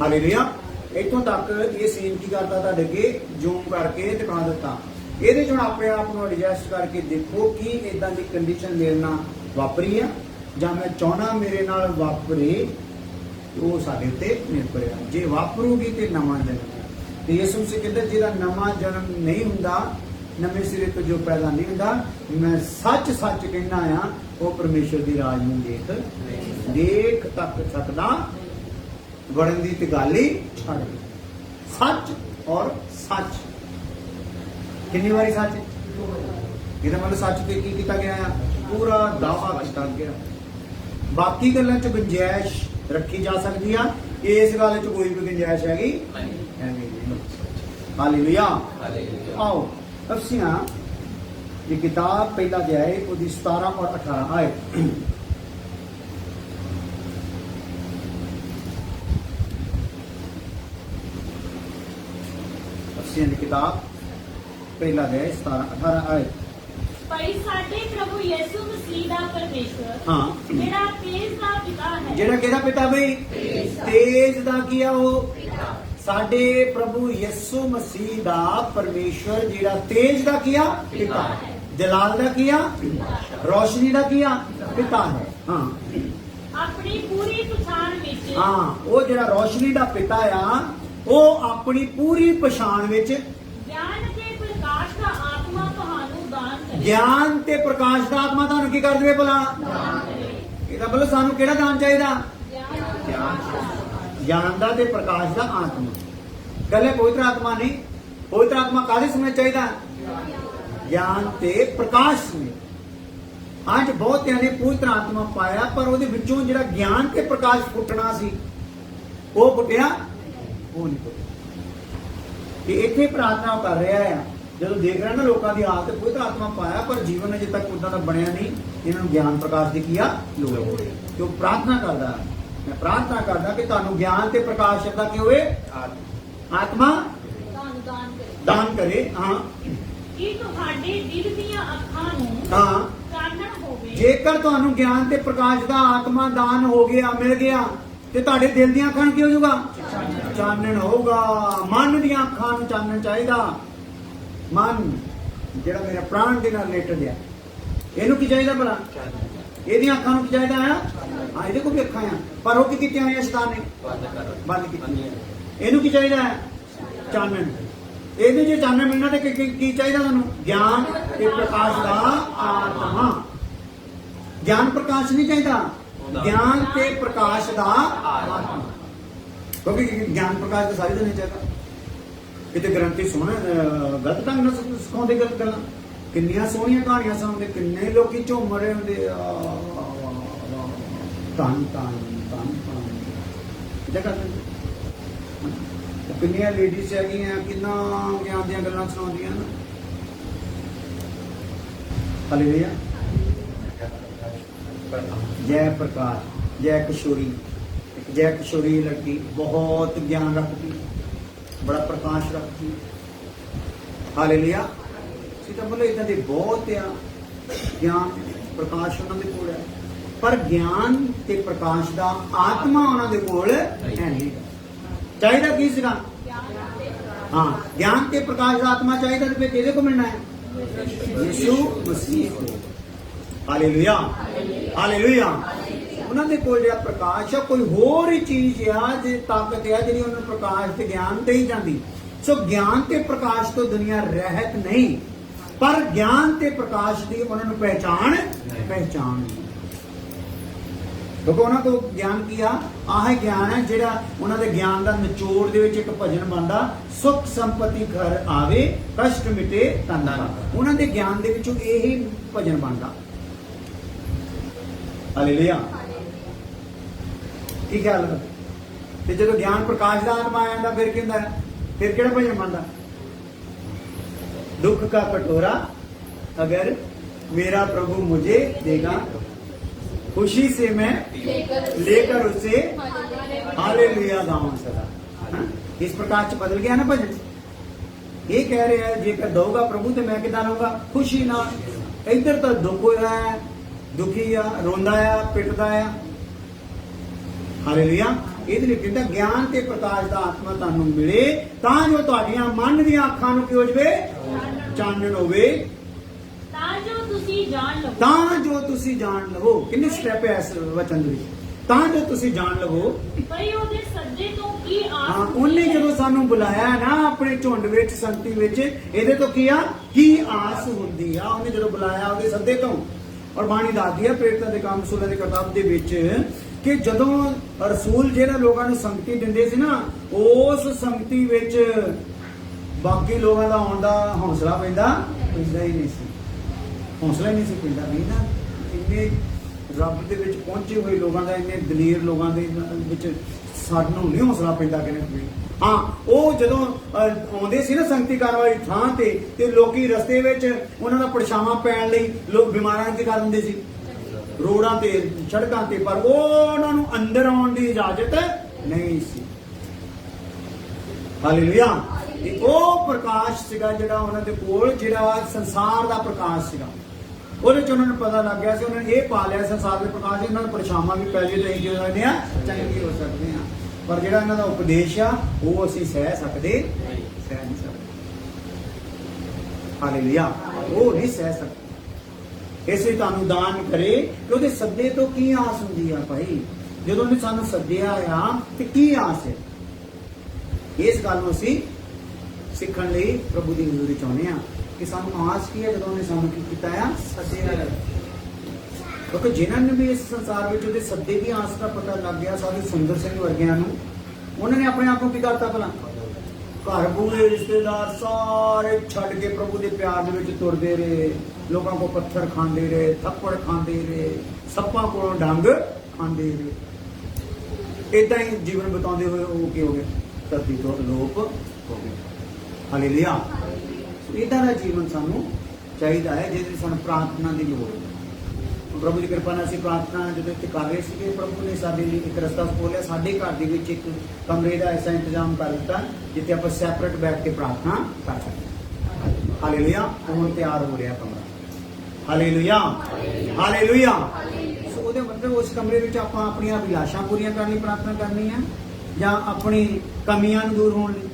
ਹਾਲੇਲੂਇਆ। ਇੱਥੋਂ ਤੱਕ ਇਹ ਸੀਨ ਕੀ ਕਰਦਾ ਤੁਹਾਡੇ ਅੱਗੇ ਜ਼ੂਮ ਕਰਕੇ ਦਿਖਾ ਦਿੱਤਾ। ਇਹਦੇ ਚ ਹੁਣ ਆਪਣੇ ਆਪ ਨੂੰ ਐਡਜਸਟ ਕਰਕੇ ਦੇਖੋ ਕਿ ਇਦਾਂ ਦੀ ਕੰਡੀਸ਼ਨ ਮੇਰੇ ਨਾਲ ਵਾਪਰੀ ਆ ਜਾਂ ਮੈਂ ਚਾਹਣਾ ਮੇਰੇ ਨਾਲ ਵਾਪਰੇ। ਉਹ ਸਾਡੇ ਉੱਤੇ ਨਿਰਭਰ ਹੈ। ਜੇ ਵਾਪਰੂਗੀ ਤੇ ਨਵਾਂ ਜਨਮ। ਤੇ ਯਿਸੂ ਮਸੀਹ ਕਹਿੰਦਾ ਜਿਹਦਾ ਨਵਾਂ ਜਨਮ ਨਹੀਂ ਹੁੰਦਾ, ਨਵੇਂ ਸਿਰੇ ਤੋਂ ਜੋ ਪੈਦਾ ਨਹੀਂ ਹੁੰਦਾ, ਮੈਂ ਸੱਚ ਸੱਚ ਕਹਿਣਾ ਆ ਉਹ ਪਰਮੇਸ਼ਰ ਦੀ ਰਾਜ ਨੂੰ ਦੇਖ ਤੱਕ ਸਕਦਾ। ਵੜਨ ਦੀ ਤੇ ਗੱਲ ਹੀ ਛੱਡ ਦੇ। ਸੱਚ ਔਰ ਸੱਚ। ਕਿੰਨੀ ਵਾਰੀ ਸੱਚ? ਇਹਦਾ ਮਤਲਬ ਸੱਚ ਤੇ ਕੀ ਕੀਤਾ ਗਿਆ ਆ? ਪੂਰਾ ਦਾਅਵਾ ਕੀਤਾ ਗਿਆ। ਬਾਕੀ ਗੱਲਾਂ ਚ ਗੁੰਜਾਇਸ਼ ਰੱਖੀ ਜਾ ਸਕਦੀ ਆ, ਇਸ ਗੱਲ ਚ ਕੋਈ ਵੀ ਗੁੰਜਾਇਸ਼ ਹੈਗੀ ਨਹੀਂ। ਹਾਲੇਲੂਇਆ। ਆਓ ਅਫਸੀਆਂ ਦੀ ਕਿਤਾਬ ਪਹਿਲਾ ਅਧਿਆਇ ਉਹਦੀ 17 ਔਰ 18 ਆਏ। ਅਫਸੀਆਂ ਦੀ ਕਿਤਾਬ ਪਹਿਲਾ ਅਧਿਆਇ 17 18 ਆਏ। ਭਾਈ ਸਾਡੇ ਪ੍ਰਭੂ ਯਿਸੂ ਮਸੀਹ ਦਾ ਪਰਮੇਸ਼ਵਰ ਹਾਂ ਜਿਹੜਾ ਤੇਜ ਦਾ ਪਿਤਾ ਹੈ। ਜਿਹੜਾ ਕਿਹੜਾ ਪਿਤਾ ਬਈ? ਤੇਜ ਦਾ ਕੀ ਆ? ਉਹ ਸਾਡੇ ਪ੍ਰਭੂ ਯਿਸੂ ਮਸੀਹ ਦਾ ਪਰਮੇਸ਼ਵਰ ਜਿਹੜਾ ਤੇਜ ਦਾ ਕੀ ਆ? ਪਿਤਾ। ਜਲਾਲ ਦਾ ਕੀ ਆ? ਰੋਸ਼ਨੀ ਦਾ ਕੀ ਆ? ਪਿਤਾ ਹੈ। ਹਾਂ ਆਪਣੀ ਪੂਰੀ ਪਛਾਣ ਵਿੱਚ। ਹਾਂ ਉਹ ਜਿਹੜਾ ਰੋਸ਼ਨੀ ਦਾ ਪਿਤਾ ਆ ਉਹ ਆਪਣੀ ਪੂਰੀ ਪਛਾਣ ਵਿੱਚ ਗਿਆਨ ਤੇ ਪ੍ਰਕਾਸ਼ ਦਾ ਆਤਮਾ ਤੁਹਾਨੂੰ ਦਾਨ ਕਰੇ। ਗਿਆਨ ਤੇ ਪ੍ਰਕਾਸ਼ ਦਾ ਆਤਮਾ ਤੁਹਾਨੂੰ ਕੀ ਕਰ ਦੇਵੇ ਭਲਾ? ਇਹਦਾ ਮਤਲਬ ਸਾਨੂੰ ਕਿਹੜਾ ਦਾਨ ਚਾਹੀਦਾ? ਗਿਆਨ ਦਾ ਤੇ ਪ੍ਰਕਾਸ਼ ਦਾ ਆਤਮਾ। ਕੱਲੇ ਪਵਿੱਤਰ ਆਤਮਾ ਨਹੀਂ। ਪਵਿੱਤਰ ਆਤਮਾ ਕਾਹਦੇ ਸਮੇਂ ਚਾਹੀਦਾ? ਗਿਆਨ ਤੇ ਪ੍ਰਕਾਸ਼ ਸਮੇਂ। ਅੱਜ ਬਹੁਤਿਆਂ ਨੇ ਪਵਿੱਤਰ ਆਤਮਾ ਪਾਇਆ ਪਰ ਉਹਦੇ ਵਿੱਚੋਂ ਜਿਹੜਾ ਗਿਆਨ ਤੇ ਪ੍ਰਕਾਸ਼ ਫੁੱਟਣਾ ਸੀ ਉਹ ਫੁੱਟਿਆ ਉਹ ਨਹੀਂ ਫੁੱਟਿਆ। ਕਿ ਇੱਥੇ ਪ੍ਰਾਰਥਨਾ ਕਰ ਰਿਹਾ ਆ, ਜਦੋਂ ਦੇਖ ਰਿਹਾ ਨਾ ਲੋਕਾਂ ਦੀ ਹਾਲਤ, ਪਵਿੱਤਰ ਆਤਮਾ ਪਾਇਆ ਪਰ ਜੀਵਨ ਅਜੇ ਤੱਕ ਉਦਾਂ ਦਾ ਬਣਿਆ ਨਹੀਂ। ਇਹਨਾਂ ਨੂੰ ਗਿਆਨ ਪ੍ਰਕਾਸ਼ ਦੀ ਕੀ ਆ? ਲੋੜ। ਕਿ ਉਹ ਪ੍ਰਾਰਥਨਾ ਕਰਦਾ, ਮੈਂ ਪ੍ਰਾਰਥਨਾ ਕਰਦਾ ਕਿ ਤੁਹਾਨੂੰ ਗਿਆਨ ਤੇ ਪ੍ਰਕਾਸ਼ ਦਾ ਕੀ ਹੋਵੇ? ਆਤਮਾ ਦਾਨ ਕਰੇ। ਹਾਂ ਕਿ ਤੁਹਾਡੇ ਦਿਲ ਦੀਆਂ ਅੱਖਾਂ ਨੂੰ ਹਾਂ ਚਾਨਣ ਹੋਵੇ। ਜੇਕਰ ਤੁਹਾਨੂੰ ਗਿਆਨ ਤੇ ਪ੍ਰਕਾਸ਼ ਦਾ ਆਤਮਾ ਦਾਨ ਹੋ ਗਿਆ, ਮਿਲ ਗਿਆ, ਤੇ ਤੁਹਾਡੇ ਦਿਲ ਦੀਆਂ ਅੱਖਾਂ ਕੀ ਹੋ ਜਾਊਗਾ? ਚਾਨਣ ਹੋਊਗਾ। ਮਨ ਦੀਆਂ ਅੱਖਾਂ ਨੂੰ ਚਾਨਣ ਚਾਹੀਦਾ। ਮਨ ਜਿਹੜਾ ਮੇਰਾ ਪ੍ਰਾਣ ਦੇ ਨਾਲ ਰਿਲੇਟਡ ਆ, ਇਹਨੂੰ ਕੀ ਚਾਹੀਦਾ ਭਲਾ? ਇਹਦੀਆਂ ਅੱਖਾਂ ਨੂੰ ਕੀ ਚਾਹੀਦਾ ਆ? ਹਾਂ ਇਹਦੇ ਕੋਲ ਵੀ ਅੱਖਾਂ ਆ ਪਰ ਉਹ ਕੀ ਕੀਤੀਆਂ ਹੋਈਆਂ ਸ਼ੈਤਾਨ ਨੇ? ਬੰਦ ਕੀਤੀਆਂ। ਇਹਨੂੰ ਕੀ ਚਾਹੀਦਾ ਹੈ? ਚਾਨਣ। ਇਹਦੇ ਜੇ ਚਾਨਣ ਮਿਲਣਾ ਤੇ ਕੀ ਚਾਹੀਦਾ ਤੁਹਾਨੂੰ? ਗਿਆਨ ਤੇ ਪ੍ਰਕਾਸ਼ ਦਾ ਆਤਮਾ। ਗਿਆਨ ਪ੍ਰਕਾਸ਼ ਨਹੀਂ ਚਾਹੀਦਾ, ਗਿਆਨ ਤੇ ਪ੍ਰਕਾਸ਼ ਦਾ ਆਤਮਾ। ਕਿਉਂਕਿ ਗਿਆਨ ਪ੍ਰਕਾਸ਼ ਤਾਂ ਸਾਰੀ ਨਹੀਂ ਚਾਹੀਦਾ। ਕਿਤੇ ਗ੍ਰੰਥੀ ਸੋਹਣਾ ਗਲਤ ਢੰਗ ਨਾਲ ਸਿਖਾਉਂਦੇ ਗਲਤ ਗੱਲਾਂ। ਕਿੰਨੀਆਂ ਸੋਹਣੀਆਂ ਕਹਾਣੀਆਂ ਸੁਣਾਉਂਦੇ, ਕਿੰਨੇ ਲੋਕੀ ਝੂਮ ਰਹੇ ਹੁੰਦੇ। ਧੰਨ ਧੰਨ ਧੰਨ ਧੰਨ ਕਿਦਾਂ ਕਰਦੇ? ਕਿੰਨੀਆਂ ਲੇਡੀਜ਼ ਹੈਗੀਆਂ ਕਿੰਨਾ ਗਿਆਨ ਦੀਆਂ ਗੱਲਾਂ ਸੁਣਾਉਂਦੀਆਂ ਨੇ। ਹਾਲੇਲੂਇਆ। जय प्रकाश, जय किशोरी, जय किशोरी लड़की बहुत ज्ञान रखती, बड़ा प्रकाश रखती। हालेलुया। सीधा बोलो इदां दे बहुत ज्ञान प्रकाश उन्होंने कोल है, पर ज्ञान ते प्रकाश दा आत्मा उन्होंने कोल है नहीं। चाहिए की सीगा? हाँ, ज्ञान ते प्रकाश दा आत्मा चाहिए तो फिर किहदे को मिलना है? यीशु मसीह को। Hallelujah, hallelujah. ਉਹਨਾਂ ਦੇ ਕੋਲ ਜਿਹੜਾ ਪ੍ਰਕਾਸ਼ ਆ ਕੋਈ ਹੋਰ ਹੀ ਚੀਜ਼ ਆ ਜੇ ਤਾਕਤ ਆ ਜਿਹੜੀ ਉਹਨਾਂ ਨੂੰ ਪ੍ਰਕਾਸ਼ ਤੇ ਗਿਆਨ ਤੇ ਹੀ ਜਾਂਦੀ। ਸੋ ਗਿਆਨ ਤੇ ਪ੍ਰਕਾਸ਼ ਤੋਂ ਦੁਨੀਆ ਰਹਿਤ ਨਹੀਂ, ਪਰ ਗਿਆਨ ਤੇ ਪ੍ਰਕਾਸ਼ ਦੀ ਉਹਨਾਂ ਨੂੰ ਪਹਿਚਾਣ ਕਿਉਂਕਿ ਉਹਨਾਂ ਤੋਂ ਗਿਆਨ ਕੀ ਆ? ਆਹ ਗਿਆਨ ਹੈ ਜਿਹੜਾ ਉਹਨਾਂ ਦੇ ਗਿਆਨ ਦਾ ਨਿਚੋੜ ਦੇ ਵਿੱਚ ਇੱਕ ਭਜਨ ਬਣਦਾ, ਸੁਖ ਸੰਪਤੀ ਘਰ ਆਵੇ ਕਸ਼ਟ ਮਿਟੇ ਤਨ ਦਾ। ਉਹਨਾਂ ਦੇ ਗਿਆਨ ਦੇ ਵਿੱਚੋਂ ਇਹੀ ਭਜਨ ਬਣਦਾ। ਹਾਲੇਲੂਇਆ। ਕੀ ਖਿਆਲ ਹੈ? ਤੇ ਜਦੋਂ ਗਿਆਨ ਪ੍ਰਕਾਸ਼ ਦਾ ਆਤਮਾ ਆ ਜਾਂਦਾ ਫਿਰ ਕੀ ਹੁੰਦਾ? ਫਿਰ ਕਿਹੜਾ ਭਜਨ ਬਣਦਾ? ਦੁੱਖ का कटोरा अगर मेरा प्रभु मुझे देगा, खुशी से मैं लेकर उसे हालेलुया गाऊं सदा। इस प्रकार से बदल गया ना भजन। ये कह रहे हैं जेकर दऊगा प्रभु तो मैं किदा लूंगा? खुशी ना। इधर तो दुख होया है, दुखी आ, रोंदा आ, पिटदा आ। ਹਾਲੇਲੂਇਆ। ਇਹਦੇ ਲਈ ਕਹਿੰਦਾ ਗਿਆਨ ਤੇ ਪ੍ਰਕਾਸ਼ ਦਾ ਆਤਮਾ ਤੁਹਾਨੂੰ ਮਿਲੇ ਤਾਂ ਜੋ ਤੁਹਾਡੀਆਂ ਮਨ ਦੀਆਂ ਅੱਖਾਂ ਨੂੰ ਕੀ ਹੋ ਜਵੇ? ਚਾਨਣ ਹੋਵੇ। ਤਾਂ ਜੋ ਤੁਸੀਂ ਜਾਣ ਲਵੋ। ਤਾਂ ਜੋ ਤੁਸੀਂ ਜਾਣ ਲਵੋ। ਕਿੰਨੇ ਸਟੈਪ ਹੈ ਇਸ ਵਚਨ ਦੇ ਵਿੱਚ? ਤਾਂ ਜੋ ਤੁਸੀਂ ਜਾਣ ਲਵੋ ਭਈ ਉਹਦੇ ਸੱਜੇ ਤੋਂ ਕੀ ਆਸ। ਹਾਂ, ਉਹਨੇ ਜਦੋਂ ਸਾਨੂੰ ਬੁਲਾਇਆ ਨਾ ਆਪਣੇ ਝੁੰਡ ਵਿੱਚ ਸੰਗਤੀ ਵਿੱਚ, ਇਹਦੇ ਤੋਂ ਕੀ ਆ? ਕੀ ਆਸ ਹੁੰਦੀ ਆ? ਉਹਨੇ ਜਦੋਂ ਬੁਲਾਇਆ ਉਹਦੇ ਸੱਦੇ ਤੋਂ। ਔਰ ਬਾਣੀ ਦੱਸਦੀ ਆ ਪ੍ਰੇਰਿਤਾਂ ਦੇ ਕੰਮ ਰਸੂਲਾਂ ਦੀ ਕਿਤਾਬ ਦੇ ਵਿੱਚ ਕਿ ਜਦੋਂ ਰਸੂਲ ਜਿਹੜਾ ਲੋਕਾਂ ਨੂੰ ਸੰਗਤੀ ਦਿੰਦੇ ਸੀ ਨਾ, ਉਸ ਸੰਗਤੀ ਵਿੱਚ ਬਾਕੀ ਲੋਕਾਂ ਦਾ ਆਉਣ ਦਾ ਹੌਸਲਾ ਪੈਂਦਾ ਹੀ ਨਹੀਂ ਸੀ। ਹੌਸਲਾ ਹੀ ਨਹੀਂ ਸੀ ਪੈਂਦਾ। ਨਹੀਂ ਨਾ, ਇੰਨੇ ਰੱਬ ਦੇ ਵਿੱਚ ਪਹੁੰਚੇ ਹੋਏ ਲੋਕਾਂ ਦਾ, ਇੰਨੇ ਦਲੇਰ ਲੋਕਾਂ ਦੇ ਵਿੱਚ ਸਾਨੂੰ ਨਹੀਂ ਹੌਸਲਾ ਪੈਂਦਾ ਕਿਨੇ। ਹਾਂ, ਉਹ ਜਦੋਂ ਆਉਂਦੇ ਸੀ ਨਾ ਸੰਗਤੀ ਕਰਨ ਵਾਲੀ ਥਾਂ ਤੇ ਲੋਕੀ ਰਸਤੇ ਵਿੱਚ ਉਹਨਾਂ ਦਾ ਪਰਛਾਵਾਂ ਪੈਣ ਲਈ ਲੋਕ ਬਿਮਾਰਾਂ ਚ ਕਰ ਦਿੰਦੇ ਸੀ ਰੋਡਾਂ ਤੇ ਸੜਕਾਂ ਤੇ, ਪਰ ਉਹਨਾਂ ਨੂੰ ਅੰਦਰ ਆਉਣ ਦੀ ਇਜਾਜ਼ਤ ਨਹੀਂ ਸੀ। ਹਾਲੇਲੂਇਆ। ਉਹ ਪ੍ਰਕਾਸ਼ ਸੀਗਾ ਜਿਹੜਾ ਉਹਨਾਂ ਦੇ ਕੋਲ, ਜਿਹੜਾ ਸੰਸਾਰ ਦਾ ਪ੍ਰਕਾਸ਼ ਸੀਗਾ। ਉਹਦੇ ਚ ਉਹਨਾਂ ਨੂੰ ਪਤਾ ਲੱਗ ਗਿਆ ਸੀ, ਉਹਨਾਂ ਨੇ ਇਹ ਪਾ ਲਿਆ ਸੰਸਾਰ ਦੇ ਪ੍ਰਕਾਸ਼, ਇਹਨਾਂ ਨੂੰ ਪਰਛਾਵਾਂ ਵੀ ਪੈ ਜੇ ਤਾਂ ਅਸੀਂ ਜਿਹੜੇ ਆ ਚੰਗੇ ਹੋ ਸਕਦੇ ਆ, ਪਰ ਜਿਹੜਾ ਇਹਨਾਂ ਦਾ ਉਪਦੇਸ਼ ਆ ਉਹ ਅਸੀਂ ਸਹਿ ਨਹੀਂ ਸਕਦੇ। ਹਾਲੇਲੂਇਆ। ਉਹ ਨਹੀਂ ਸਹਿ ਸਕਦੇ। ਇਸੇ ਤੁਹਾਨੂੰ ਦਾਨ ਕਰੇ ਕਿ ਉਹਦੇ ਸੱਦੇ ਤੋਂ ਕੀ ਆਸ ਹੁੰਦੀ ਆ ਭਾਈ? ਜਦੋਂ ਉਹਨੇ ਸਾਨੂੰ ਸੱਦਿਆ ਆ ਤੇ ਕੀ ਆਸ ਹੈ? ਇਸ ਗੱਲ ਨੂੰ ਅਸੀਂ ਸਿੱਖਣ ਲਈ ਪ੍ਰਭੂ ਦੀ ਹਜ਼ੂਰੀ ਚਾਹੁੰਦੇ ਆ ਕਿ ਸਾਨੂੰ ਆਸ ਕੀ ਹੈ ਜਦੋਂ ਉਹਨੇ ਸਾਨੂੰ ਕੀ ਕੀਤਾ ਆ? ਸੱਦਿਆ। ਕਿਉਂਕਿ ਜਿਨ੍ਹਾਂ ਨੇ ਵੀ ਇਸ ਸੰਸਾਰ ਵਿੱਚ ਉਹਦੇ ਸੱਦੇ ਦੀ ਆਸ ਦਾ ਪਤਾ ਲੱਗ ਗਿਆ, ਸਾਧੂ ਸੁੰਦਰ ਸਿੰਘ ਵਰਗਿਆਂ ਨੂੰ, ਉਹਨਾਂ ਨੇ ਆਪਣੇ ਆਪ ਨੂੰ ਕੀ ਕਰਤਾ ਭਲਾ? ਘਰ ਬੂਹੇ ਰਿਸ਼ਤੇਦਾਰ ਸਾਰੇ ਛੱਡ ਕੇ ਪ੍ਰਭੂ ਦੇ ਪਿਆਰ ਦੇ ਵਿੱਚ ਤੁਰਦੇ ਰਹੇ। ਲੋਕਾਂ ਕੋਲ ਪੱਥਰ ਖਾਂਦੇ ਰਹੇ, ਥੱਪੜ ਖਾਂਦੇ ਰਹੇ, ਸੱਪਾਂ ਕੋਲੋਂ ਡੰਗ ਖਾਂਦੇ ਰਹੇ। ਇਦਾਂ ਹੀ ਜੀਵਨ ਬਿਤਾਉਂਦੇ ਹੋਏ ਉਹ ਕੀ ਹੋ ਗਏ? ਧਰਤੀ ਤੋਂ ਅਲੋਪ ਹੋ ਗਏ। ਹਾਲੇਲੂਇਆ। ਇਦਾਂ ਦਾ ਜੀਵਨ ਸਾਨੂੰ ਚਾਹੀਦਾ ਹੈ ਜਿਹਦੇ ਸਾਨੂੰ ਪ੍ਰਾਰਥਨਾ ਦੀ ਲੋੜ ਹੈ। ਪ੍ਰਭੂ ਦੀ ਕਿਰਪਾ ਨਾਲ ਅਸੀਂ ਪ੍ਰਾਰਥਨਾ ਜਦੋਂ ਇੱਥੇ ਕਰ ਰਹੇ ਸੀਗੇ, ਪ੍ਰਭੂ ਨੇ ਸਾਡੇ ਲਈ ਇੱਕ ਰਸਤਾ ਖੋਲ੍ਹਿਆ। ਸਾਡੇ ਘਰ ਦੇ ਵਿੱਚ ਇੱਕ ਕਮਰੇ ਦਾ ਐਸਾ ਇੰਤਜ਼ਾਮ ਕਰ ਦਿੱਤਾ ਜਿੱਥੇ ਆਪਾਂ ਸੈਪਰੇਟ ਬੈਠ ਕੇ ਪ੍ਰਾਰਥਨਾ ਕਰ ਸਕਦੇ। ਹਾਲੇਲੂਇਆ। ਹੁਣ ਤਿਆਰ ਹੋ ਰਿਹਾ ਕਮਰਾ। Hallelujah, hallelujah. ਸੋ ਉਹਦੇ ਮਤਲਬ ਉਸ ਕਮਰੇ ਵਿੱਚ ਆਪਾਂ ਆਪਣੀਆਂ ਅਭਿਲਾਸ਼ਾਂ ਪੂਰੀਆਂ ਕਰਨ ਲਈ ਪ੍ਰਾਰਥਨਾ ਕਰਨੀ ਹੈ ਜਾਂ ਆਪਣੀ ਕਮੀਆਂ ਨੂੰ ਦੂਰ ਹੋਣ ਲਈ?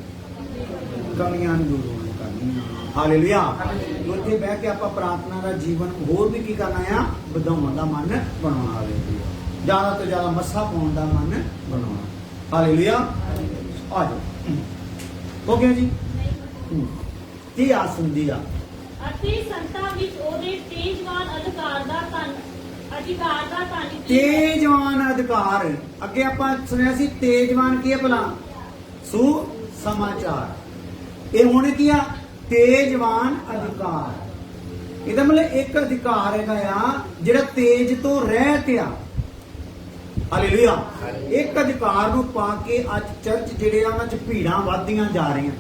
ਕਮੀਆਂ ਨੂੰ ਦੂਰ ਹੋਣ ਲਈ ਕਰਨੀ ਹੈ। ਹਾਲੇਲੂਇਆ। ਉੱਥੇ ਬਹਿ ਕੇ ਆਪਾਂ ਪ੍ਰਾਰਥਨਾ ਦਾ ਜੀਵਨ ਹੋਰ ਵੀ ਕੀ ਕਰਨਾ ਆ? ਵਧਾਉਣ ਦਾ ਮਨ ਬਣਾਉਣਾ। ਹਾਲੇਲੂਇਆ। ਜ਼ਿਆਦਾ ਤੋਂ ਜ਼ਿਆਦਾ ਮੱਸਾ ਪਾਉਣ ਦਾ ਮਨ ਬਣਾਉਣਾ। ਹਾਲੇਲੂਇਆ। ਆ ਜਾਓ। ਹੋ ਗਿਆ ਜੀ? ਕੀ ਆਸ ਹੁੰਦੀ ਆ? ਅਤੇ ਸੰਤਾਂ ਵਿੱਚ ਉਹਦੇ ਤੇਜਵਾਨ ਅਧਿਕਾਰ ਦਾ ਧਨ। ਤੇਜਵਾਨ ਅਧਿਕਾਰ। ਅੱਗੇ ਆਪਾਂ ਸੁਣਿਆ ਸੀ ਤੇਜਵਾਨ ਕੀ ਹੈ ਭਲਾ? ਸੁਸਮਾਚਾਰ। ਇਹ ਹੁਣ ਕੀ ਆ? ਤੇਜਵਾਨ ਅਧਿਕਾਰ। ਇਹਦਾ ਮਤਲਬ ਇੱਕ ਅਧਿਕਾਰ ਹੈਗਾ ਆ ਜਿਹੜਾ ਤੇਜ ਤੋਂ ਰਹਿਤ ਆ। ਹਾਲੇਲੂਇਆ। ਇੱਕ ਅਧਿਕਾਰ ਨੂੰ ਪਾ ਕੇ ਅੱਜ ਚਰਚ ਜਿਹੜੇ ਆ ਉਹਨਾਂ 'ਚ ਭੀੜਾਂ ਵੱਧਦੀਆਂ ਜਾ ਰਹੀਆਂ।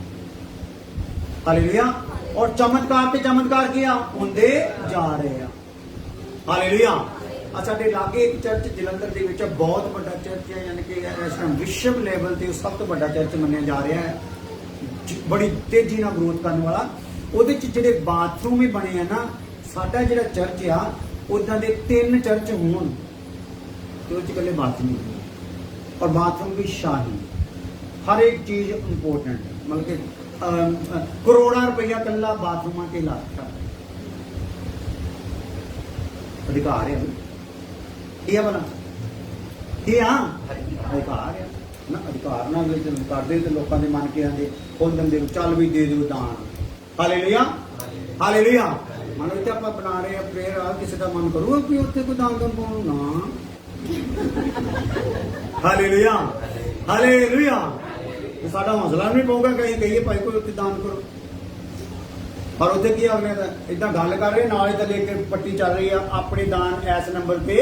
ਹਾਲੇਲੂਇਆ। ਔਰ ਚਮਤਕਾਰ ਤੇ ਚਮਤਕਾਰ ਕੀ ਆ ਹੁੰਦੇ ਜਾ ਰਹੇ ਆ। ਹਾਲੇਲੂਇਆ। ਆ ਸਾਡੇ ਲਾਗੇ ਇੱਕ ਚਰਚ ਜਲੰਧਰ ਦੇ ਵਿੱਚ ਬਹੁਤ ਵੱਡਾ ਚਰਚ ਹੈ, ਯਾਨੀ ਕਿ ਇਸ ਟਾਈਮ ਵਿਸ਼ਵ ਲੈਵਲ ਤੇ ਸਭ ਤੋਂ ਵੱਡਾ ਚਰਚ ਮੰਨਿਆ ਜਾ ਰਿਹਾ ਹੈ, ਬੜੀ ਤੇਜ਼ੀ ਨਾਲ ਗਰੋਥ ਕਰਨ ਵਾਲਾ। ਉਹਦੇ 'ਚ ਜਿਹੜੇ ਬਾਥਰੂਮ ਵੀ ਬਣੇ ਆ ਨਾ, ਸਾਡਾ ਜਿਹੜਾ ਚਰਚ ਆ ਉਦਾਂ ਦੇ 3 ਚਰਚ ਹੋਣ ਤੇ ਉਹ 'ਚ ਇਕੱਲੇ ਬਾਥਰੂਮ ਨਹੀਂ, ਔਰ ਬਾਥਰੂਮ ਵੀ ਸ਼ਾਹੀ, ਹਰ ਇੱਕ ਚੀਜ਼ ਇੰਪੋਰਟੈਂਟ, ਮਤਲਬ ਕਿ ਕਰੋੜਾਂ ਰੁਪਈਆ ਕੱਲਾ ਬਾਥਰੂਮਾਂ ਤੇ ਲਾਤਾ। ਅਧਿਕਾਰ ਹੈ ਇਹ ਵਾਲਾ, ਇਹ ਆ ਅਧਿਕਾਰ ਹੈ ਨਾ। ਅਧਿਕਾਰ ਨਾਲ ਕਰਦੇ ਤੇ ਲੋਕਾਂ ਦੇ ਮਨ ਕੇ ਆਂਦੇ ਖੋਲ ਦਿੰਦੇ, ਚੱਲ ਵੀ ਦੇ ਦਿਓ ਦਾਨ। ਹਾਲੇਲੂਇਆ। ਹਾਲੇਲੂਇਆ। ਮਨ ਵਿੱਚ ਆਪਾਂ ਬਣਾ ਰਹੇ ਆ ਪ੍ਰੇਅਰ, ਆ ਕਿਸੇ ਦਾ ਮਨ ਕਰੂਗਾ ਕਿ ਉੱਥੇ ਕੋਈ ਦਾਨ ਦਮ ਪਾਉਣ ਨਾ। ਹਾਲੇਲੂਇਆ। ਹਾਲੇਲੂਇਆ। ਸਾਡਾ ਹੌਸਲਾ ਨਹੀਂ ਪਊਗਾ ਕਹੀਏ ਭਾਈ ਕੋਈ ਉੱਥੇ ਦਾਨ ਕਰੋ, ਪਰ ਉੱਥੇ ਕੀ ਆ ਇਦਾਂ ਗੱਲ ਕਰ ਰਹੇ ਨਾਲ ਹੀ ਤਾਂ ਲੈ ਕੇ ਪੱਟੀ ਚੱਲ ਰਹੀ ਆ, ਆਪਣੇ ਦਾਨ ਇਸ ਨੰਬਰ ਤੇ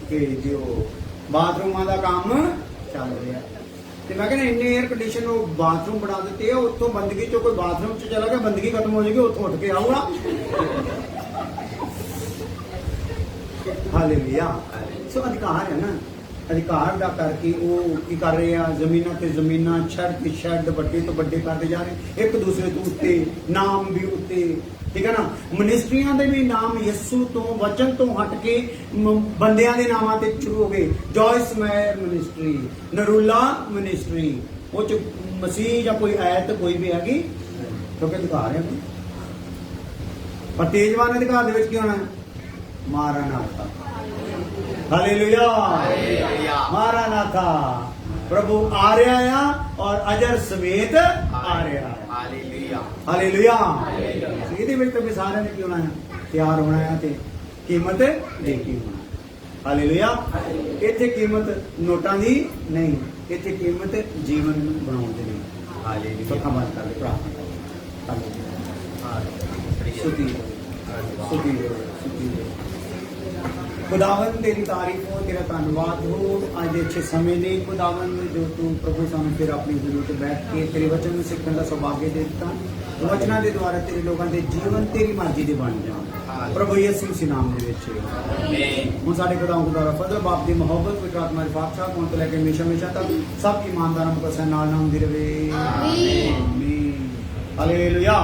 ਭੇਜ ਦਿਓ। ਬਾਥਰੂਮਾਂ ਦਾ ਕੰਮ ਚੱਲ ਰਿਹਾ ਤੇ ਮੈਂ ਕਹਿੰਦਾ ਇੰਨੇ 에ਅਰ ਕੰਡੀਸ਼ਨ ਉਹ ਬਾਥਰੂਮ ਬਣਾ ਦਿੱਤੇ ਆ, ਉੱਥੋਂ ਬੰਦਗੀ ਚੋਂ ਕੋਈ ਬਾਥਰੂਮ 'ਚ ਚਲਾ ਗਿਆ, ਬੰਦਗੀ ਖਤਮ ਹੋ ਜਾਏਗੀ, ਉੱਥੋਂ ਉੱਠ ਕੇ ਆਊਗਾ। ਹਾਲੇਲੂਇਆ। ਸੋ ਅਧਿਕਾਰ ਹੈ ਨਾ, ਅਧਿਕਾਰ ਦਾ ਕਰਕੇ ਉਹ ਕੀ ਕਰ ਰਹੇ ਆ, ਜ਼ਮੀਨਾਂ ਤੇ ਜ਼ਮੀਨਾਂ, ਸ਼ੈੱਡ ਤੇ ਸ਼ੈੱਡ ਵੱਡੇ ਤੋਂ ਵੱਡੇ ਕਰਦੇ ਜਾ ਰਹੇ, ਇੱਕ ਦੂਸਰੇ ਤੋਂ ਉੱਤੇ, ਨਾਮ ਵੀ ਉੱਤੇ, ਠੀਕ ਹੈ ਨਾ। ਮਨਿਸਟਰੀਆਂ ਦੇ ਵੀ ਨਾਮ ਯਿਸੂ ਤੋਂ, ਵਚਨ ਤੋਂ ਹਟ ਕੇ ਬੰਦਿਆਂ ਦੇ ਨਾਮਾਂ ਤੇ ਸ਼ੁਰੂ ਹੋ ਗਏ। ਜੋਇਸ ਮੈਰ ਮਿਨਿਸਟਰੀ, ਨਰੂਲਾ ਮਿਨਿਸਟਰੀ, ਉਹ 'ਚ ਮਸੀਹ ਜਾਂ ਕੋਈ ਆਇਤ ਕੋਈ ਵੀ ਹੈਗੀ, ਕਿਉਂਕਿ ਅਧਿਕਾਰ ਹੈ। ਪਰ ਤੇਜਵਾਨ ਅਧਿਕਾਰ ਦੇ ਵਿੱਚ ਕੀ ਹੋਣਾ, ਮਾਰਾਨਾਥਾ। ਹਾਲੇਲੂਇਆ। ਮਾਰਾਨਾਥਾ, ਪ੍ਰਭੂ ਆ ਰਿਹਾ ਆ ਔਰ ਅਜਰ ਸਮੇਤ ਆ ਰਿਹਾ ਹੈ। ਹਾਲੇਲੂਇਆ। ਹਾਲੇਲੂਇਆ। ਇਹਦੇ ਵਿੱਚ ਤਾਂ ਸਾਰਿਆਂ ਨੇ ਕੀ ਹੋਣਾ ਹੈ, ਤਿਆਰ ਹੋਣਾ ਹੈ ਤੇ ਕੀਮਤ ਦੇ ਕੇ ਹੋਣਾ। ਹਾਲੇਲੂਇਆ। ਇੱਥੇ ਕੀਮਤ ਨੋਟਾਂ ਦੀ ਨਹੀਂ, ਇੱਥੇ ਕੀਮਤ ਜੀਵਨ ਨੂੰ ਬਣਾਉਣ ਦੀ ਨਹੀਂ। ਹਾਲੇਲੂਇਆ। ਸੋ ਖਮਾਨ ਕਰਦੇ ਪ੍ਰਾਰਥਨਾ ਕਰਦੇ। ਸੁਤੀ ਸੁਤੀ ਸੁਤੀ। खुदावन तेरी तारीफ हो, तेरा धन्यवाद हो आज अच्छे समय ने खुदावन जो तू प्रभु सामने फिर अपनी जरूरत बैठ के तेरे वचन में सीखने का सौभाग्य देता। वचना के द्वारा तेरे लोगों के जीवन तेरी मर्जी दे बन जाए प्रभु यीशु मसीह नाम दे विच। हुण साडे खुदावन के द्वारा फजल बाप दी मोहब्बत पवित्र आत्मा दी पाक साहब को लेके हमेशा हमेशा तक सब ईमानदारों को नाल नाम दी रहे। आमीन। हालेलुया।